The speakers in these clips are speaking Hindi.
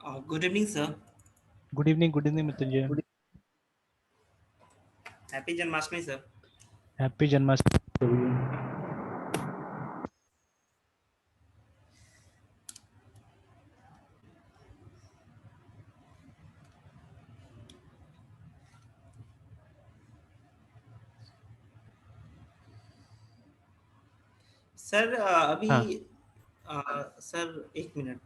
Good evening, sir. Good evening Mrityunjay. Happy Janmashtami, sir. Happy Janmashtami. Sir अभी हाँ सर एक मिनट।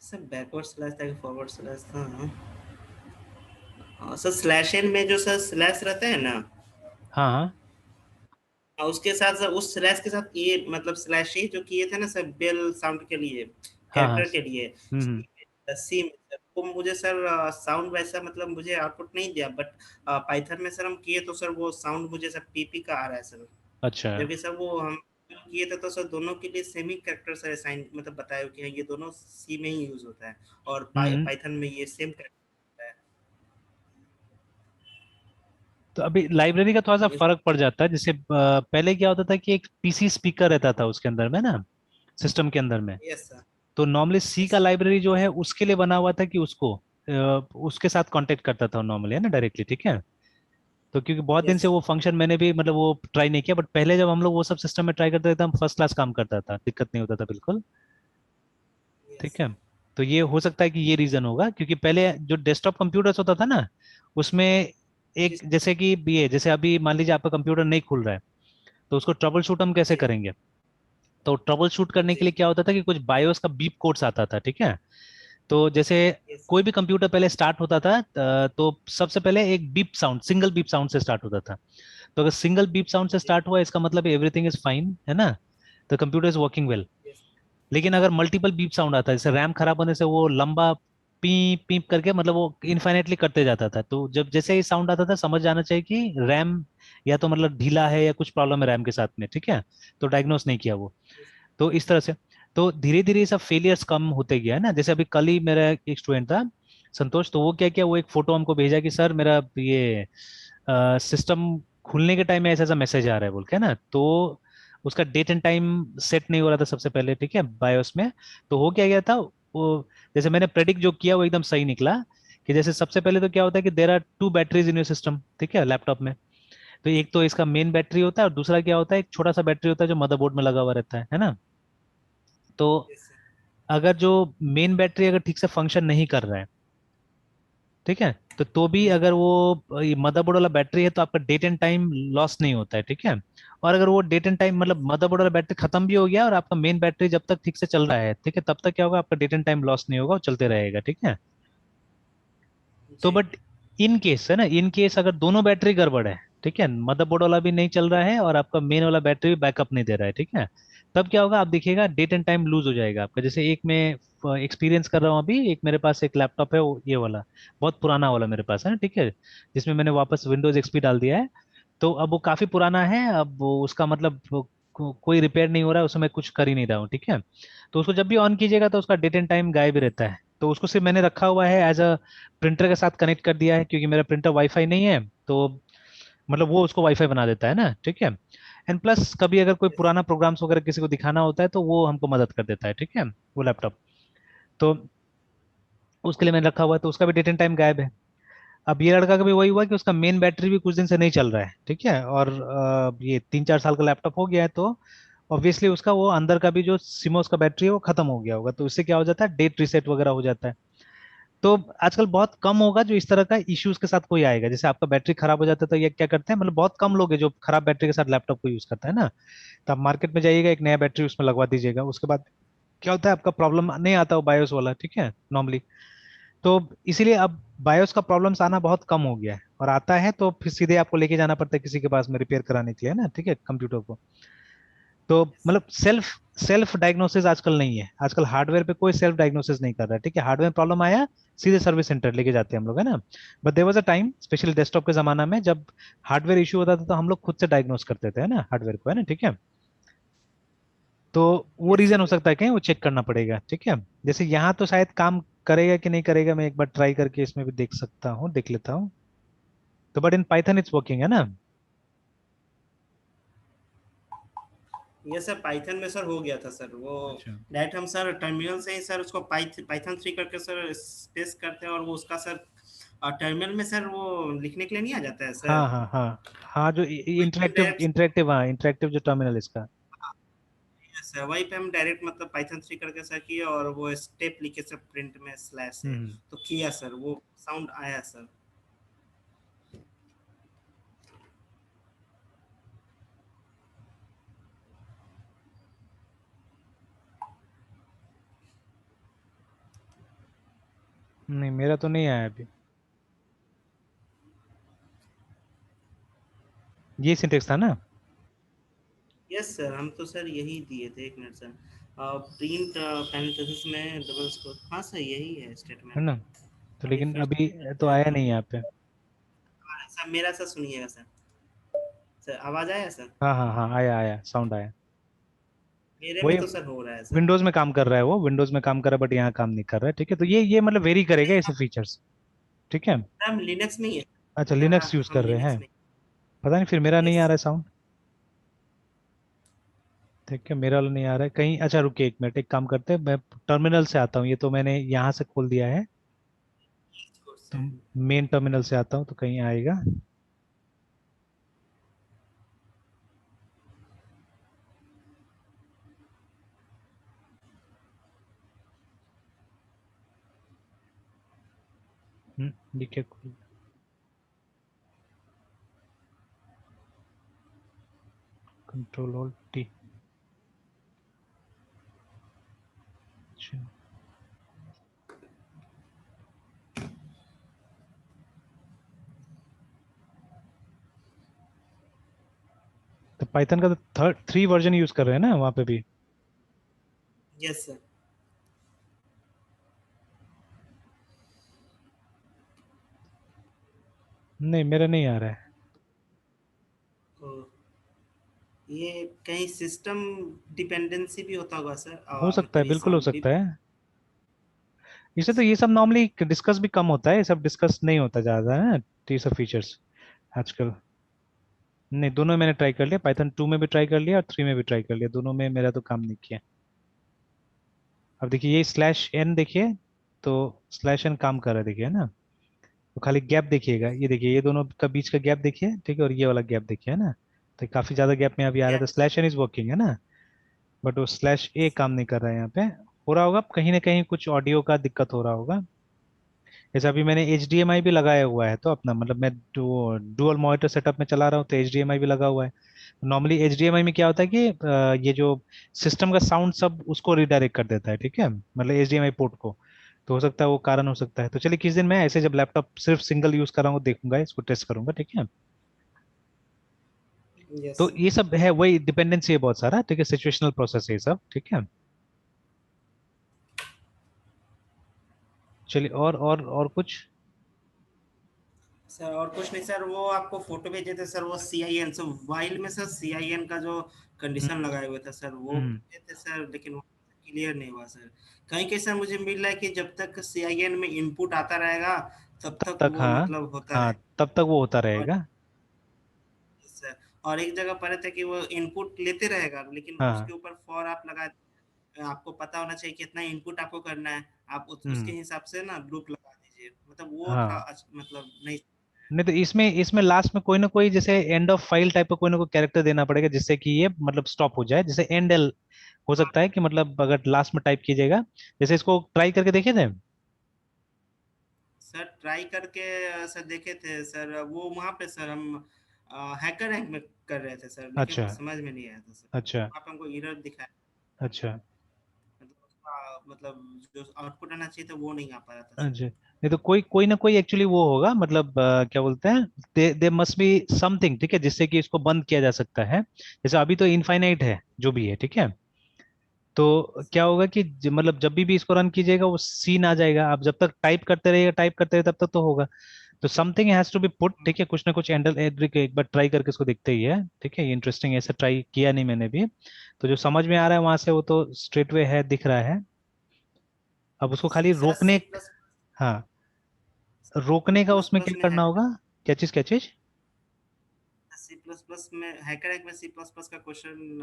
सर बैकवर्ड स्लैश था कि फॉरवर्ड स्लैश था? सर स्लैश एन में जो सर स्लैश रहता है ना, हाँ हाँ। उसके साथ सर उस स्लैश के साथ ये मतलब स्लैश ही जो किए थे ना सर, बेल साउंड के लिए, हाँ हाँ। कैरेक्टर के लिए। हम्म। सी में सर वो मुझे सर साउंड वैसा मतलब मुझे आउटपुट नहीं दिया, बट पाइथन में सर हम किए तो सर वो साउंड मुझे सर पीपी का आ रहा है सर। अच्छा। जबकि सर वो हम किए थे तो सर दोनों के लिए सेम ही कैरेक्टर सर असाइन मतलब बताया कि हाँ, ये दोनों सी में ही यूज होता है और हम्म। पाइथन में ये सेम कैरेक्टर होता है। तो अभी लाइब्रेरी का थोड़ा सा तो इस फर्क पड़ जाता है। जैसे पहले क्या होता था कि एक पीसी स्पीकर रहता था उसके अंदर में ना, सिस्टम के अंदर में। Yes sir. तो नॉर्मली सी यस का सर। लाइब्रेरी जो है उसके लिए बना हुआ था कि उसको उसके साथ कांटेक्ट करता था नॉर्मली, है ना, डायरेक्टली। ठीक है। तो क्योंकि बहुत दिन यस से सर। वो फंक्शन मैंने भी मतलब वो ट्राई नहीं किया, बट पहले जब हम लोग वो सब सिस्टम में ट्राई करते थे तो हम फर्स्ट क्लास काम करता था, दिक्कत नहीं होता था बिल्कुल। यस ठीक है। सर। तो ये हो सकता है कि ये रीजन होगा, क्योंकि पहले जो डेस्कटॉप कंप्यूटर्स होता था ना, उसमें जी एक जैसे कि ये जैसे अभी मान लीजिए आपका कंप्यूटर नहीं खुल रहा है, तो उसको ट्रबल शूट हम कैसे जी करेंगे? तो ट्रबल शूट करने के जी। लिए क्या होता था कि कुछ बायोस का बीप कोड्स आता था। ठीक है। तो जैसे यस सर। कोई भी कंप्यूटर पहले स्टार्ट होता था तो सबसे पहले एक beep sound, single beep sound से स्टार्ट होता था। तो अगर सिंगल बीप साउंड से जी। स्टार्ट हुआ, इसका मतलब एवरीथिंग इज फाइन, है ना। तो computer is working well. Yes. लेकिन अगर मल्टीपल बीप साउंड आता है, जैसे रैम खराब होने से वो लंबा पीप पीप करके मतलब वो इनफाइनेटली करते जाता था, तो जब जैसे ही साउंड आता था समझ जाना चाहिए कि रैम या तो मतलब ढीला है या कुछ प्रॉब्लम है रैम के साथ में। ठीक है। तो डायग्नोस नहीं किया वो। यस। तो इस तरह से तो धीरे धीरे ये सब फेलियर्स कम होते गया है ना। जैसे अभी कल ही मेरा एक स्टूडेंट था, संतोष, तो वो क्या किया, वो एक फोटो हमको भेजा कि सर मेरा ये सिस्टम खुलने के टाइम में ऐसा ऐसा मैसेज आ रहा है बोल के ना। तो उसका डेट एंड टाइम सेट नहीं हो रहा था सबसे पहले। ठीक है, बायोस में। तो हो क्या गया था वो, जैसे मैंने प्रेडिक्ट जो किया वो एकदम सही निकला। कि जैसे सबसे पहले तो क्या होता है कि there are two batteries in your system, ठीक है, लैपटॉप में। तो एक तो इसका मेन बैटरी होता है और दूसरा क्या होता है, एक छोटा सा बैटरी होता है जो मदरबोर्ड में लगा हुआ रहता है ना। तो यस सर। अगर जो मेन बैटरी अगर ठीक से फंक्शन नहीं कर रहा है, ठीक है, तो भी जी। अगर वो मदरबोर्ड वाला बैटरी है तो आपका डेट एंड टाइम लॉस नहीं होता है। ठीक है। और अगर वो डेट एंड टाइम मतलब मदरबोर्ड वाला बैटरी खत्म भी हो गया और आपका मेन बैटरी जब तक ठीक से चल रहा है, ठीक है, तब तक क्या होगा, आपका डेट एंड टाइम लॉस नहीं होगा, वो चलते रहेगा। ठीक है। तो जी। बट इन केस है ना, इन केस अगर दोनों बैटरी गड़बड़ है, ठीक है, मदरबोर्ड वाला भी नहीं चल रहा है और आपका मेन वाला बैटरी भी बैकअप नहीं दे रहा है, ठीक है, तब क्या होगा, आप देखिएगा डेट एंड टाइम लूज हो जाएगा आपका। जैसे एक मैं एक्सपीरियंस कर रहा हूँ अभी, एक मेरे पास एक लैपटॉप है, वो ये वाला बहुत पुराना वाला मेरे पास है ना, ठीक है, जिसमें मैंने वापस विंडोज एक्सपी डाल दिया है। तो अब वो काफी पुराना है, अब उसका मतलब कोई रिपेयर नहीं हो रहा है, उसमें मैं कुछ कर ही नहीं रहा हूँ। ठीक है। तो उसको जब भी ऑन कीजिएगा तो उसका डेट एंड टाइम गायब ही रहता है। तो उसको सिर्फ मैंने रखा हुआ है एज अ प्रिंटर के साथ कनेक्ट कर दिया है, क्योंकि मेरा प्रिंटर वाईफाई नहीं है। तो मतलब वो उसको वाईफाई बना देता है ना। ठीक है। एंड प्लस कभी अगर कोई यस। पुराना प्रोग्राम्स वगैरह किसी को दिखाना होता है तो वो हमको मदद कर देता है। ठीक है, वो लैपटॉप। तो उसके लिए मैंने रखा हुआ है, तो उसका भी डेट एंड टाइम गायब है। अब ये लड़का का भी वही हुआ कि उसका मेन बैटरी भी कुछ दिन से नहीं चल रहा है। ठीक है। और ये 3-4 साल का लैपटॉप हो गया है, तो ऑब्वियसली उसका वो अंदर का भी जो सिमोस का बैटरी है वो खत्म हो गया होगा, तो इससे क्या हो जाता है, डेट रीसेट वगैरह हो जाता है। तो आजकल बहुत कम होगा जो इस तरह का इश्यूज के साथ कोई आएगा। जैसे आपका बैटरी खराब हो जाता है तो ये क्या करते हैं, मतलब बहुत कम लोग हैं जो खराब बैटरी के साथ लैपटॉप को यूज करता है ना। तो आप मार्केट में जाइएगा, एक नया बैटरी उसमें लगवा दीजिएगा, उसके बाद क्या होता है, आपका प्रॉब्लम नहीं आता वो बायोस वाला। ठीक है, नॉर्मली। तो इसीलिए अब बायोस का प्रॉब्लम्स आना बहुत कम हो गया है, और आता है तो फिर सीधे आपको लेके जाना पड़ता है किसी के पास में रिपेयर कराने के लिए ना, ठीक है, कंप्यूटर को। तो मतलब सेल्फ सेल्फ डायग्नोसिस आजकल नहीं है, आजकल हार्डवेयर पे कोई सेल्फ डायग्नोसिस नहीं कर रहा है। ठीक है, हार्डवेयर प्रॉब्लम आया, सीधे सर्विस सेंटर लेके जाते हैं हम लोग, है ना। But there was a time, specially desktop के जमाना में, जब हार्डवेयर इशू होता था तो हम लोग खुद से डायग्नोस करते थे, है ना, हार्डवेयर को, है ना। ठीक है। तो वो यस रीजन हो सर। सकता है कहीं वो चेक करना पड़ेगा। ठीक है। जैसे यहाँ तो शायद काम करेगा कि नहीं करेगा, मैं एक बार ट्राई करके इसमें भी देख सकता हूँ, देख लेता हूँ। तो but in Python it's working, है ना। ये सर पाइथन में सर हो गया था सर वो। अच्छा। डायरेक्ट हम सर टर्मिनल से ही सर उसको पाइथन 3 करके सर स्पेस करते हैं, और वो उसका सर टर्मिनल में सर वो लिखने के लिए नहीं आ जाता है हाँ सर। हाँ हाँ हाँ, जो वहीं पे हम इंटरेक्टिव डायरेक्ट, इंटरेक्टिव, हाँ इंटरेक्टिव जो टर्मिनल इसका। सर वहीं पे हम डायरेक्ट मतलब पाइथन 3 करके सर किए, और वो स्टेप लिखे सर प्रिंट में स्लैश से, हम्म। तो किया सर, वो साउंड आया सर। नहीं, मेरा तो नहीं आया अभी। ये सिंटेक्स था ना? यस सर, हम तो सर यही दिए थे, एक मिनट सर। प्रिंट पैरेंथेसिस में डबल स्कोर, हाँ सर यही है है स्टेटमेंट। ना? तो अभी लेकिन फिर अभी तो से आया तो नहीं यहाँ पे। सर मेरा सर सुनिएगा सर। सर आवाज आया सर? हाँ हाँ हाँ, आया आया, साउंड आया। मेरे में वही तो सर हो रहा है सर। विंडोज में काम कर रहा है, वो विंडोज में काम कर रहा है, बट यहाँ काम नहीं कर रहा है। ठीक है, तो ये मतलब वेरी करेगा ऐसे फीचर्स। ठीक है। हम लिनक्स नहीं है। अच्छा, यहाँ लिनक्स यूज हम कर रहे लिनक्स हैं। नहीं। पता नहीं, फिर मेरा नहीं आ यस। रहा है साउंड। ठीक है, मेरा वाला नहीं आ रहा है कहीं। अच्छा रुकिए एक मिनट, एक काम करते हैं, मैं टर्मिनल से आता हूँ। ये तो मैंने यहाँ से खोल दिया है, तो सर मेन टर्मिनल से आता हूँ तो कहीं आएगा। ये क्या खोल, कंट्रोल ऑल्ट टी। अच्छा, तो पाइथन का तो थर्ड 3 वर्जन यूज कर रहे हैं ना वहाँ पे भी? Yes sir. नहीं, मेरा नहीं आ रहा है। तो ये कहीं सिस्टम डिपेंडेंसी भी होता होगा सर, हो सकता है, मतलब ये बिल्कुल हो साउंड भी। सकता है। इसे तो ये सब नॉर्मली डिस्कस भी कम होता है, ये सब डिस्कस नहीं होता ज्यादा है ना, ये सब फीचर्स आजकल। नहीं, दोनों मैंने ट्राई कर लिया, पाइथन 2 में भी ट्राई कर लिया और 3 में भी ट्राई कर लिया, दोनों में मेरा तो काम नहीं किया। अब देखिए ये स्लैश एन देखिए, तो स्लैश एन काम कर रहा है, देखिए है ना? तो खाली गैप देखिएगा, ये देखिए, ये दोनों का बीच का गैप देखिए, ठीक है, और ये वाला गैप देखिए, है ना? तो काफी ज्यादा गैप में अभी आ रहा था, yes. Slash N is working है ना? बट वो स्लैश ए काम नहीं कर रहा है यहाँ पे। हो रहा होगा कहीं ना कहीं कुछ ऑडियो का दिक्कत हो रहा होगा। जैसे अभी मैंने एच डी एम आई भी लगाया हुआ है, तो अपना मतलब मैं डुअल मॉनिटर सेटअप में चला रहा हूँ, तो एच डी एम आई भी लगा हुआ है। नॉर्मली एच डी एम आई में क्या होता है कि ये जो सिस्टम का साउंड सब उसको रिडायरेक्ट कर देता है, ठीक है, मतलब H D M I port को। तो हो सकता है वो कारण हो सकता है। तो चलिए किस दिन मैं ऐसे जब लैपटॉप सिर्फ सिंगल यूज कर रहा हूँ देखूंगा, इसको टेस्ट करूंगा, ठीक है। यस तो सर। ये सब है, वही डिपेंडेंसी है बहुत सारा, ठीक है, सिचुएशनल प्रोसेस है ये सब, ठीक है। चलिए, और कुछ? सर और कुछ नहीं सर, वो आपको फोटो भेजे थे सर, वो CIN से वाइल में सर CIN का जो हम्म कंडीशन लगाए हुए थे सर, वो हम्म, भेजे थे सर, लेकिन वो क्लियर नहीं हुआ सर। कहीं कहीं सर मुझे मिल रहा है कि जब तक CIN में इनपुट आता रहेगा, तब तब तक तक, वो हाँ। मतलब होता हाँ, रहेगा। तब तक वो होता और रहेगा। सर, और एक जगह पढ़े थे कि वो इनपुट लेते रहेगा, लेकिन हाँ। उसके ऊपर फॉर आप लगा, आपको पता होना चाहिए कितना इनपुट आपको करना है, आप उसके हम्म। हिसाब से ना लूप लगा दीजिए, मतलब वो था हाँ, मतलब नहीं। नहीं तो इसमें इसमें लास्ट में कोई ना कोई जैसे एंड ऑफ फाइल टाइप का कोई ना कोई कैरेक्टर देना पड़ेगा, जिससे कि ये मतलब स्टॉप हो जाए, जैसे एंड एल हो सकता है कि मतलब अगर लास्ट में टाइप कीजिएगा। जैसे इसको ट्राई करके देखे थे। सर ट्राई करके सर देखे थे सर, वो वहाँ पे सर हम हैकर रैंक में कर रहे थे सर, लेकिन अच्छा वो समझ में नहीं आया था सर, अच्छा वहाँ पे हमको एरर दिखाया। अच्छा मतलब उसका मतलब जो आउटपुट आना चाहिए था वो नहीं आ पा रहा था सर। अच्छा। नहीं तो कोई कोई ना कोई एक्चुअली वो होगा, मतलब क्या बोलते हैं, दे मस्ट बी समथिंग, ठीक है, जिससे कि इसको बंद किया जा सकता है। जैसे अभी तो इनफाइनाइट है जो भी है, ठीक है। तो क्या होगा कि मतलब जब भी इसको रन कीजिएगा वो सीन आ जाएगा, आप जब तक टाइप करते रहिएगा, टाइप करते रहिए, तब तक तो होगा। तो something has to be put, ठीक है, कुछ ना कुछ एंडल एग्री एक बार ट्राई करके इसको देखते ही है, ठीक है, ये इंटरेस्टिंग, ऐसा ट्राई किया नहीं मैंने भी। तो जो समझ में आ रहा है वहां से वो तो स्ट्रेट वे है, दिख रहा है। अब उसको खाली सर रोकने, हाँ, रोकने सी का प्लस उसमें क्या प्लस में करना हैकर, होगा? क्या चीज क्या चीज? प्लस प्लस में, हैकर में सी प्लस प्लस का क्वेश्चन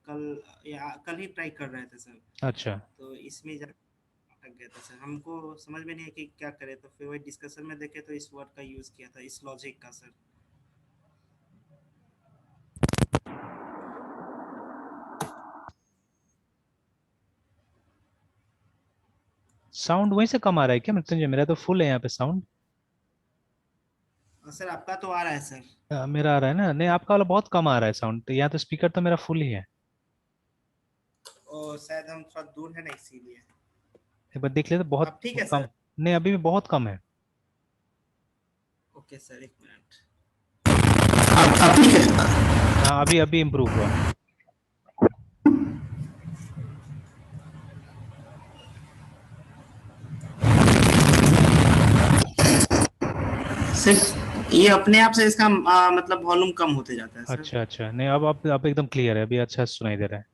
कल ही ट्राई कर रहे थे सर। अच्छा। तो इसमें अटक गया था सर, हमको समझ में नहीं है कि क्या करें, तो फिर वही डिस्कशन में देखे तो इस वर्ड का यूज किया था, इस लॉजिक का सर। साउंड वहीं से कम आ रहा है क्या मृत्युंजय? मेरा तो फुल है यहाँ पे साउंड। सर आपका तो आ रहा है सर। मेरा आ रहा है ना? नहीं, आपका वाला बहुत कम आ रहा है साउंड, तो यहाँ तो स्पीकर तो मेरा फुल ही है। और शायद हम थोड़ा दूर है ना, इसीलिए। एक बार देख ले तो, बहुत अब ठीक है सर। कम। नहीं, अभी भी बहुत कम है। ओके सर, एक मिनट। अब ठीक है। हाँ, अभी अभी इम्प्रूव हुआ। सिर्फ ये अपने आप से इसका मतलब वॉल्यूम कम होते जाता है सर। अच्छा अच्छा, नहीं, अब एकदम क्लियर है, अभी अच्छा सुनाई दे रहा है।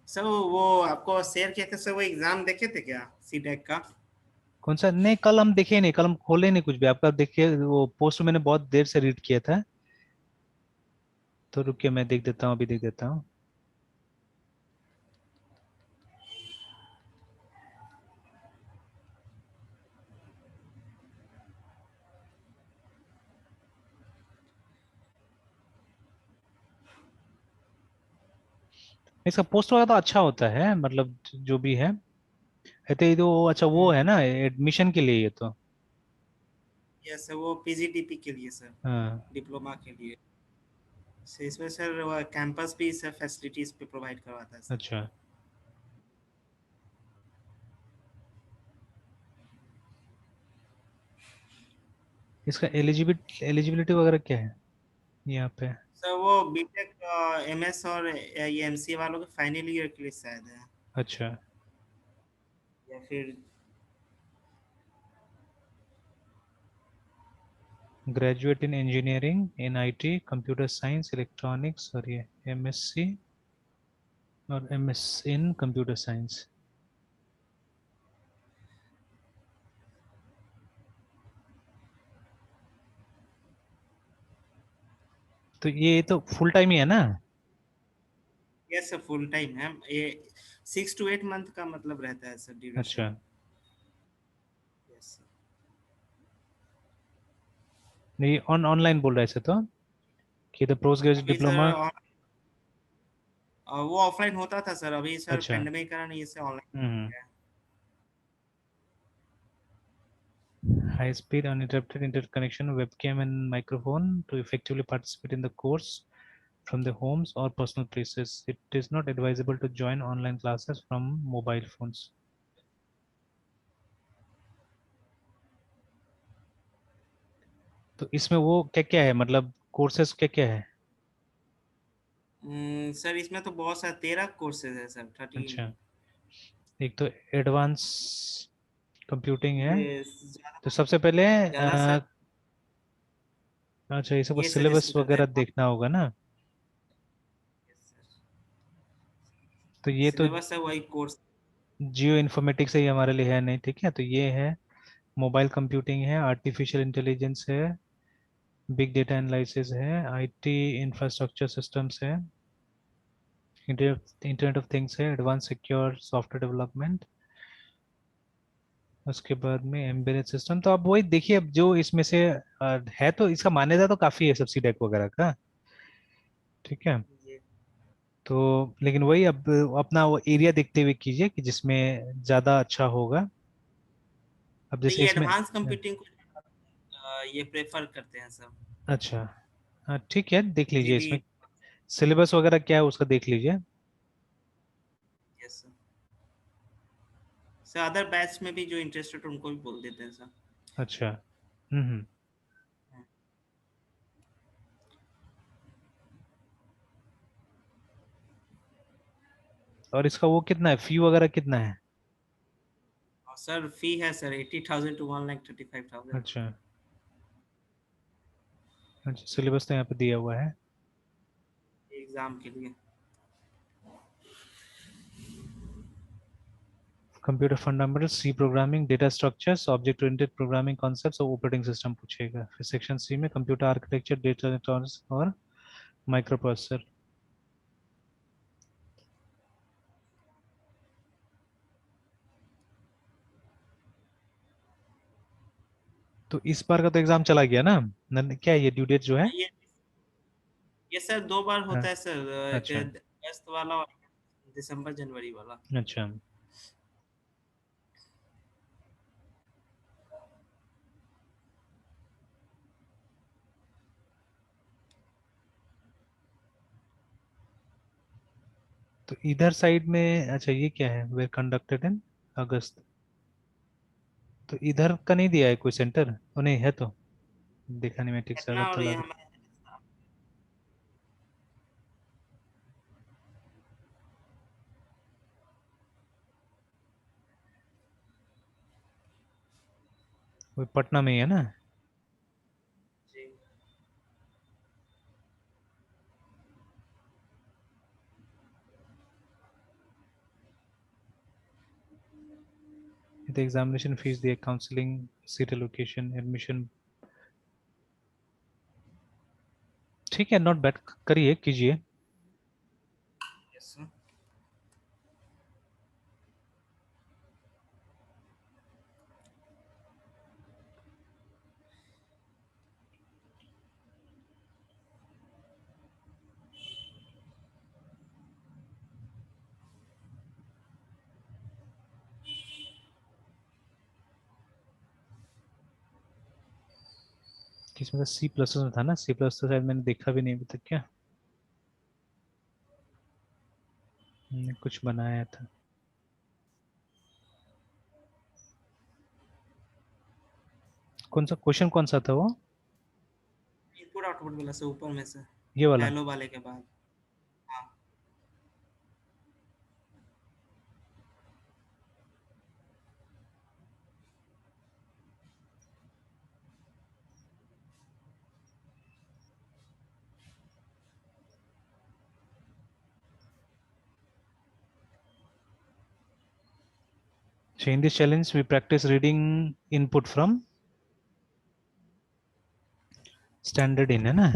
सर वो आपको शेयर किया था सर, वो एग्जाम देखे थे क्या सी टेक का? कौन सा? नहीं, कल हम देखे नहीं, कल हम खोले नहीं कुछ भी। आपका देखिए, वो पोस्ट मैंने बहुत देर से रीड किया था। तो रुकिए, मैं देख देता हूँ, अभी देख देता हूँ। इसका पोस्ट वगैरह तो अच्छा होता है, मतलब जो भी है। तो ये तो अच्छा, वो है ना एडमिशन के लिए ये तो। यस सर, वो पीजीडीपी के लिए सर, हाँ। डिप्लोमा के लिए। सर इसमें सर कैंपस भी सर फैसिलिटीज पे प्रोवाइड करवाता है सर। अच्छा, इसका एलिजिबिलिटी वगैरह क्या है यहाँ पे? सर वो बीटेक, एमएस और ये एमसीए वालों के फाइनल ईयर के लिए शायद है, अच्छा। या फिर। Graduate in engineering in IT, computer science, electronics, और ये एमएससी और एमएस इन कंप्यूटर साइंस। तो ये तो फुल टाइम ही है ना? यस सर, फुल टाइम है ये। 6 to 8 मंथ का मतलब रहता है सर, अच्छा। ड्यूरेशन। Yes sir. नहीं, ऑनलाइन बोल रहा है इसे तो, कि द पोस्ट ग्रेजुएट अभी सर डिप्लोमा। वो ऑफलाइन होता था सर, अभी सर अच्छा। पेंडेमिक के कारण ये से ऑनलाइन हम्म। है। High speed uninterrupted internet connection, webcam and microphone to effectively participate in the course from the homes or personal places. It is not advisable to join online classes from mobile phones. तो इसमें वो क्या क्या है, मतलब कोर्सेज क्या क्या है? सर इसमें तो बहुत सारे 13 कोर्सेज है सर, 13। अच्छा, एक तो एडवांस कंप्यूटिंग है। ये तो ज्यादा सबसे पहले ज्यादा सर। अच्छा, ये सब ये सिलेबस सजेस्ट करते वगैरह हैं। देखना होगा ना? तो ये तो सिलेबस है वही कोर्स। जियो इन्फॉर्मेटिक्स से ही हमारे लिए है नहीं, ठीक है? तो ये है मोबाइल कंप्यूटिंग है, आर्टिफिशियल इंटेलिजेंस है, बिग डेटा एनालिसिस है, आईटी इंफ्रास्ट्रक्चर सिस्टम्स है, इंटरनेट ऑफ थिंग्स है, एडवांस सिक्योर सॉफ्टवेयर डेवलपमेंट, उसके बाद में एम्बेडेड सिस्टम। तो अब वही देखिए, अब जो इसमें से है, तो इसका मान्यता तो काफी है सब्सिडी वगैरह का, ठीक है? ये तो लेकिन वही, अब अपना वो एरिया देखते हुए कीजिए कि जिसमें ज्यादा अच्छा होगा। अब तो जैसे ये इसमें एडवांस कंप्यूटिंग को ये प्रेफर करते हैं सब। अच्छा, हाँ ठीक है, देख जी लीजिए भी। इसमें सिलेबस वगैरह क्या है उसका देख लीजिए। Yes sir. Sir other batch में भी जो इंटरेस्टेड उनको भी बोल देते हैं सर। अच्छा। हम्म। और इसका वो कितना है, फी वगैरह कितना है? और सर फी है सर 80,000 to 1,35,000। अच्छा अच्छा, सिलेबस तो यहाँ पे दिया हुआ है। एग्जाम के लिए। Computer fundamental, C programming, data structures, object oriented programming concepts और ऑपरेटिंग सिस्टम पूछेगा। फिर सेक्शन सी में कंप्यूटर आर्किटेक्चर, डेटा इलेक्ट्रॉनिक्स और माइक्रो प्रोसेसर। तो इस बार का तो एग्जाम चला गया ना, क्या है ये ड्यू डेट जो है? ये सर 2 बार हाँ, होता है सर, एक अच्छा अगस्त वाला और दिसंबर जनवरी वाला। अच्छा। तो इधर साइड में अच्छा ये क्या है, वेयर कंडक्टेड इन अगस्त। तो इधर का नहीं दिया है कोई सेंटर? ओ नहीं है तो, देखा नहीं मैं ठीक से, पटना और अगरतला ये भी। हमारे वो पटना में ही है ना। जी। ये तो एग्जामिनेशन फीस दिए, काउंसलिंग, सीट एलोकेशन, एडमिशन। ठीक है, नॉट बैड, करिए कीजिए। Yes sir. किसमें सी प्लस में था ना, सी प्लस तो शायद मैंने देखा भी नहीं अभी तक क्या। कुछ बनाया था। कौन सा क्वेश्चन, कौन सा था वो? इनपुट आउटपुट वाला से ऊपर में से, ये वाला। हेलो वाले के बाद। हाँ। So in this challenge we practice reading input from standard in, है ना?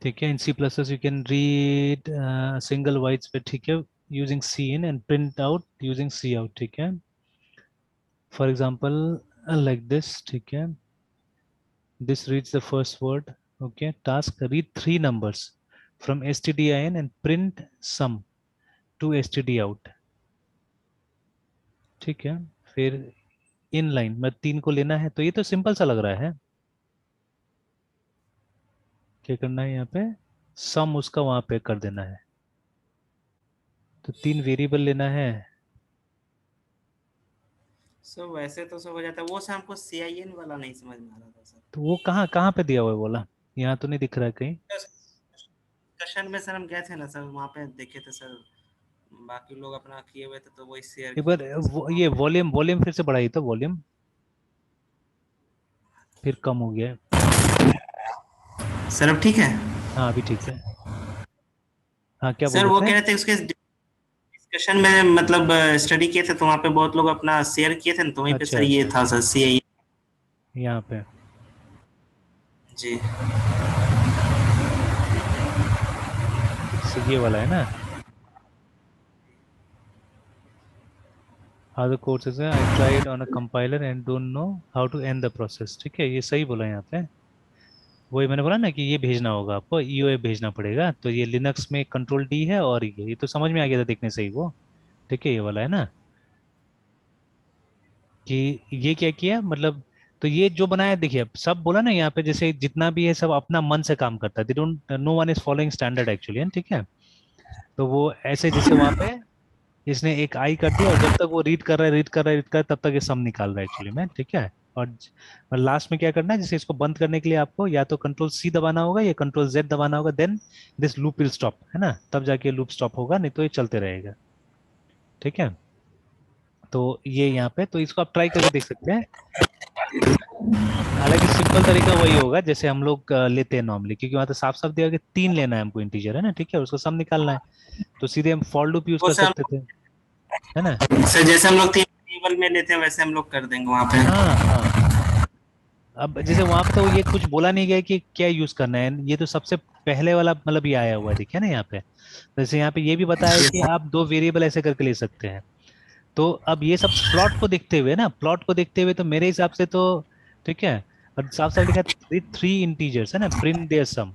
ठीक है, in C++ you can read single white space, ठीक है, using C in and print out using C out, ठीक है। For example like this, ठीक है, this reads the first word, okay, task read 3 numbers from stdin and print sum to std out, ठीक है। फिर इन लाइन में 3 को लेना है, तो ये तो सिंपल सा लग रहा है। क्या करना है यहाँ पे, सम उसका वहां पे कर देना है। तो 3 वेरिएबल लेना है। सर वैसे तो सब हो जाता है, वो सर हमको CIN वाला नहीं समझ में आ रहा था सर। तो वो कहाँ कहाँ पे दिया हुआ है बोला? यहाँ तो नहीं दिख रहा है कहीं। डिस्कशन में सर हम गए थे ना सर, वहाँ पे देखे थे सर, बाकी लोग अपना किए हुए थे तो वही शेयर एक किए बार थे तो सर वहाँ ये पे। वॉल्यूम वॉल्यूम फिर से बढ़ाई तो वॉल्यूम फिर कम हो गया है। सर अब ठीक है। हाँ अभी ठीक है। हाँ क्या बोल सर वो रहे थे? कह रहे थे उसके डिस्कशन में, मतलब स्टडी किए थे तो वहाँ पे बहुत लोग अपना शेयर किए थे ना, तो वहीं पे अच्छा सर ये अच्छा था अच्छा, सर CIN। यहाँ पे। जी। तो ये वाला है ना। How the course is I tried on a compiler and don't know how to end the process, ठीक है, ये सही बोला यहाँ पे। वही मैंने बोला ना कि ये भेजना होगा आपको, ईओए भेजना पड़ेगा। तो ये लिनक्स में कंट्रोल डी है, और ये तो समझ में आ गया था देखने से ही वो। ठीक है, ये वाला है ना, कि ये क्या किया मतलब। तो ये जो बनाया देखिए, अब सब बोला ना यहाँ पे, जैसे जितना भी है सब अपना मन से काम करता है, they don't, no one is following standard actually, ठीक है। तो वो ऐसे जैसे वहां पे इसने एक आई कर दिया, और जब तक वो रीड कर रहा है रीड कर रहा है रीड कर रहा है, तब तक ये सम निकाल रहा है एक्चुअली में, ठीक है। और लास्ट में क्या करना है, जैसे इसको बंद करने के लिए आपको या तो कंट्रोल सी दबाना होगा या कंट्रोल जेड दबाना होगा, then this loop will stop, है ना, तब जाके लूप स्टॉप होगा, नहीं तो ये चलते रहेगा, ठीक है। तो ये यहाँ पे, तो इसको आप ट्राई करके देख सकते हैं। हालांकि सिंपल तरीका वही होगा जैसे हम लोग लेते हैं नॉर्मली, क्योंकि वहां तो साफ साफ दिया कि 3 लेना है हमको इंटीजर, है ना, ठीक है, उसको सम निकालना है। तो सीधे हम फॉर लूप यूज वो कर सर सकते थे, है ना। सर जैसे हम लोग तीन टेबल में लेते हैं वैसे हम लोग कर देंगे वहां पे। हाँ हाँ। अब जैसे वहां पे तो ये कुछ बोला नहीं गया कि क्या यूज करना है, ये तो सबसे पहले वाला मतलब ये आया हुआ है, देखिए ना यहाँ पे। जैसे यहाँ पे ये भी बताया है कि आप 2 वेरिएबल ऐसे करके ले सकते हैं। तो अब ये सब प्लॉट को देखते हुए ना, प्लॉट को देखते हुए तो मेरे हिसाब से तो ठीक है। और साफ साफ लिखा है 3 इंटीजर्स, है ना, प्रिंट देयर सम।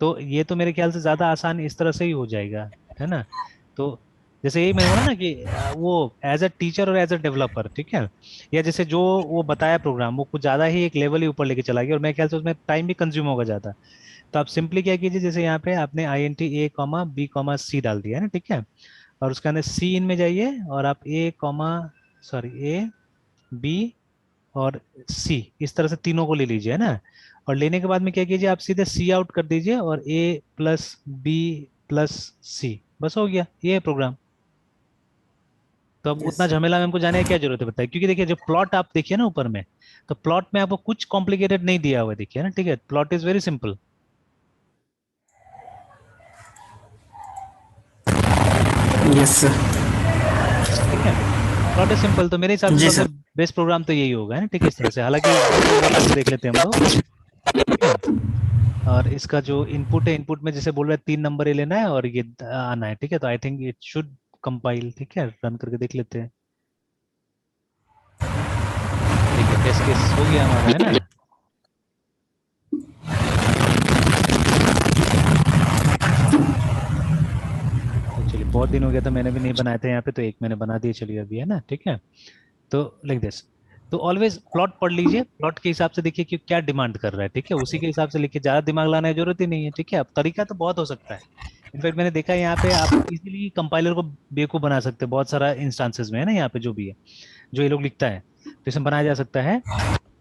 तो ये तो मेरे ख्याल से ज्यादा आसान इस तरह से ही हो जाएगा, है ना। तो जैसे यही मैंने बोला ना कि वो एज अ टीचर और एज अ डेवलपर, ठीक है, या जैसे जो वो बताया प्रोग्राम वो कुछ ज्यादा ही एक लेवल ही ऊपर लेके चला गया, और मेरे ख्याल से उसमें टाइम भी कंज्यूम होगा ज्यादा। तो आप सिंपली क्या कीजिए, जैसे यहाँ पे आपने I N T A comma B comma C डाल दिया है ना, ठीक है, और उसके अंदर सी इन में जाइए और आप ए कॉमा सॉरी ए बी और सी, इस तरह से तीनों को ले लीजिए, है ना। और लेने के बाद में क्या कीजिए, आप सीधे सी आउट कर दीजिए और ए प्लस बी प्लस सी, बस हो गया, ये है प्रोग्राम। तो अब यस उतना सर। झमेला में हमको जाने की क्या जरूरत है बताइए, क्योंकि देखिए जो प्लॉट आप देखिए ना ऊपर में, तो प्लॉट में आपको कुछ कॉम्प्लिकेटेड नहीं दिया हुआ है, देखिए ना, ठीक है, plot is very simple. Yes sir. ठीक है, प्लॉट इज सिंपल, तो मेरे हिसाब से जी सबसे सर। बेस्ट प्रोग्राम तो यही होगा, है ना, ठीक है, इस तरह से। हालांकि वो वर्ड करके देख लेते हैं हम लोग, ठीक है। और इसका जो इनपुट है, इनपुट में जैसे बोल रहे हैं 3 नंबर ये लेना है और ये आना है, ठीक है, तो I think it should compile, ठीक है, रन करके देख लेते हैं। देखिए टेस्ट केस हो गया हमारा, है ना। तो चलिए, बहुत दिन हो गया था, मैंने भी नहीं बनाए थे यहाँ पे, तो एक मैंने बना दिए, चलिए अभी, है ना, ठीक है। तो लाइक दिस। तो ऑलवेज प्लॉट पढ़ लीजिए, प्लॉट के हिसाब से देखिए कि क्या डिमांड कर रहा है, ठीक है, उसी के हिसाब से लिखिए, ज्यादा दिमाग लाने की जरूरत ही नहीं है, ठीक है। अब तरीका तो बहुत हो सकता है। इनफैक्ट मैंने देखा है यहाँ पे आप इजीली कंपाइलर को बेवकूफ बना सकते हैं, बहुत सारा इंस्टांसेस में, है ना, यहाँ पे जो भी है, जो ये लोग लिखता है, तो इसमें बनाया जा सकता है।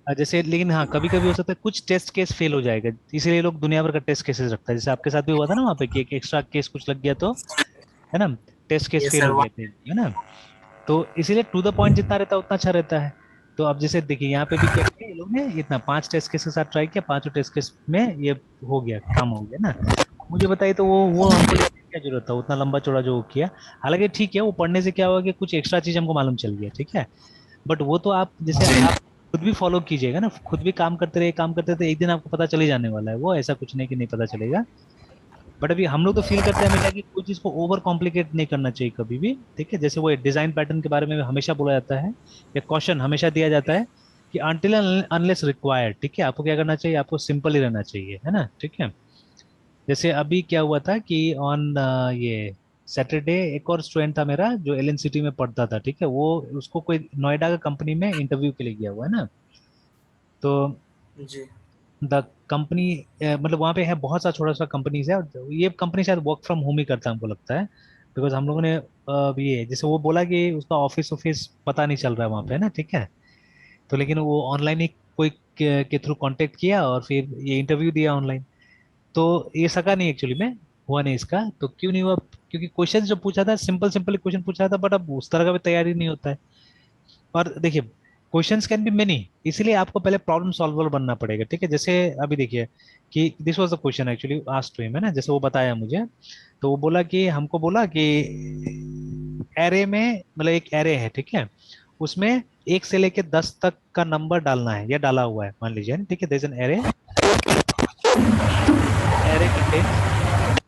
जैसे लेकिन हाँ, कभी कभी हो सकता है कुछ टेस्ट केस फेल हो जाएगा, इसीलिए लोग दुनिया भर का टेस्ट केसेस रखता है, जैसे आपके साथ भी हुआ था ना वहाँ पे कि एक एक्स्ट्रा केस कुछ लग गया तो, है ना, test case yes fail sir. हो गए थे, है ना। तो इसीलिए टू द पॉइंट जितना रहता है उतना अच्छा रहता है। तो अब जैसे देखिए यहाँ पे भी क्या किया ये लोग ने, इतना 5 टेस्ट केस के साथ ट्राई किया, पांचों टेस्ट केस में ये हो गया, काम हो गया ना। मुझे बताइए तो वो हमको लिखने की क्या जरूरत था, उतना लंबा चौड़ा जो वो किया। हालांकि ठीक है, वो पढ़ने से क्या हुआ कि कुछ एक्स्ट्रा चीज हमको मालूम चल गया, ठीक है। बट वो तो आप जैसे जी। आप खुद भी फॉलो कीजिएगा ना, खुद भी काम करते रहे, काम करते रहे, एक दिन आपको पता चले जाने वाला है, वो ऐसा कुछ नहीं कि नहीं पता चलेगा। बट अभी हम लोग तो फील करते हैं हमेशा कि कोई चीज को ओवर कॉम्प्लिकेट नहीं करना चाहिए कभी भी, ठीक है। जैसे वो डिजाइन पैटर्न के बारे में हमेशा बोला जाता है, या क्वेश्चन हमेशा दिया जाता है कि अनटिल अनलेस रिक्वायर्ड, ठीक है, आपको क्या करना चाहिए, आपको सिंपल ही रहना चाहिए, है ना, ठीक है। जैसे अभी क्या हुआ था कि ऑन ये सैटरडे एक और स्टूडेंट था मेरा जो एलन सिटी में पढ़ता था, ठीक है, वो उसको कोई नोएडा का कंपनी में इंटरव्यू के लिए गया हुआ है ना। तो जी। द कंपनी मतलब वहाँ पे है बहुत सा छोटा सा कंपनीज है, और ये कंपनी शायद वर्क फ्रॉम होम ही करता है हमको लगता है, बिकॉज हम लोगों ने ये जैसे वो बोला कि उसका ऑफिस ऑफिस पता नहीं चल रहा है वहाँ पे, है ना, ठीक है। तो लेकिन वो ऑनलाइन ही कोई के थ्रू कांटेक्ट किया और फिर ये इंटरव्यू दिया ऑनलाइन। तो ये सका नहीं एक्चुअली में, हुआ नहीं इसका, तो क्यों नहीं हुआ, क्योंकि क्वेश्चन जो पूछा था सिंपल सिंपल क्वेश्चन पूछा था, बट अब उस तरह का भी तैयारी नहीं होता है। और देखिए क्वेश्चंस कैन बी मेनी, इसीलिए आपको पहले प्रॉब्लम सॉल्वर बनना पड़ेगा, ठीक है। जैसे अभी देखिए कि this was the question actually asked to him, है ना, जैसे वो बताया मुझे। तो वो बोला कि हमको बोला कि एरे में मतलब एक एरे है, ठीक है, उसमें 1 से लेके 10 तक का नंबर डालना है, या डाला हुआ है मान लीजिए, ठीक है, there is an array, array contains,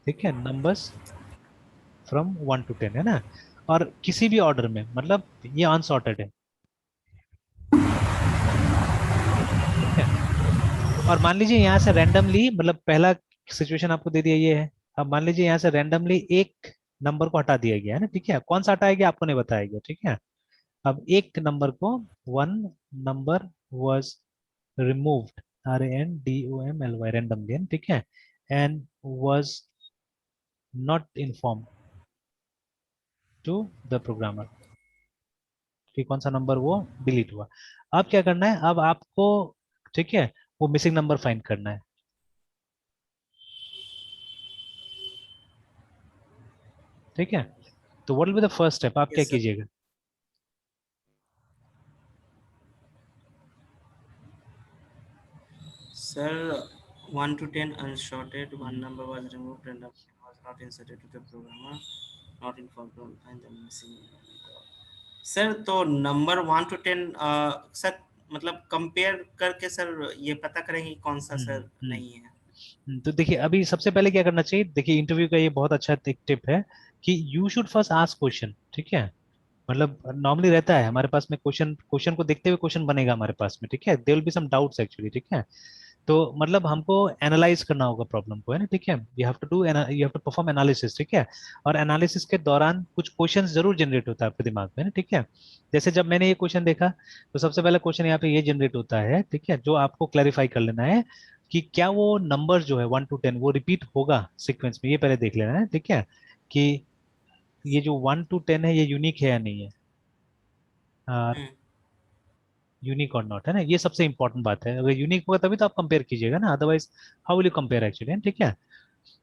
ठीक है, नंबर्स फ्रॉम 1 to 10, है ना। और किसी भी ऑर्डर में, मतलब ये अनसॉर्टेड है, ठीक है। और मान लीजिए यहाँ से रैंडमली, मतलब पहला सिचुएशन आपको दे दिया ये है। अब मान लीजिए यहाँ से रैंडमली एक नंबर को हटा दिया गया है ना, ठीक है, कौन सा हटाया गया आपको नहीं बताया गया, ठीक है। अब एक नंबर को, one number was removed, RANDOMLY, randomly, ठीक है, and was not inform to the programmer कि कौन सा नंबर वो डिलीट हुआ। अब क्या करना है, अब आपको, ठीक है, वो मिसिंग नंबर फाइंड करना है, ठीक है। तो what will be the first step, आप क्या यस सर। कीजिएगा। Sir, 1 to 10 unsorted, one number was removed and the was not inserted to the programmer, not informed and the missing. Sir तो नंबर 1 to 10 सर मतलब कंपेयर करके सर ये पता करें कि कौन सा हम्म सर हम्म नहीं है। तो देखिए अभी सबसे पहले क्या करना चाहिए, देखिए इंटरव्यू का ये बहुत अच्छा एक टिप है कि you should first ask question, ठीक है। मतलब नॉर्मली रहता है हमारे पास में क्वेश्चन, क्वेश्चन को देखते हुए क्वेश्चन बनेगा हमारे पास में, ठीक है। There will be some doubts actually, ठीक है। तो मतलब हमको एनालाइज करना होगा प्रॉब्लम को, है ना, ठीक है। You have to do, you have to perform analysis, ठीक है। और एनालिसिस के दौरान कुछ क्वेश्चन जरूर जनरेट होता है आपके दिमाग में, ना, ठीक है। जैसे जब मैंने ये क्वेश्चन देखा तो सबसे पहला क्वेश्चन यहाँ पे ये जनरेट होता है, ठीक है, जो आपको क्लैरिफाई कर लेना है कि क्या वो नंबर जो है 1 to 10 वो रिपीट होगा सीक्वेंस में, ये पहले देख लेना है, ठीक है। कि ये जो 1 to 10 है ये यूनिक है या नहीं है, हम्म। यूनिक और नॉट, है ना, ये सबसे इंपॉर्टेंट बात है। अगर यूनिक होगा तभी तो आप कंपेयर कीजिएगा ना, otherwise how will you compare actually, ठीक है।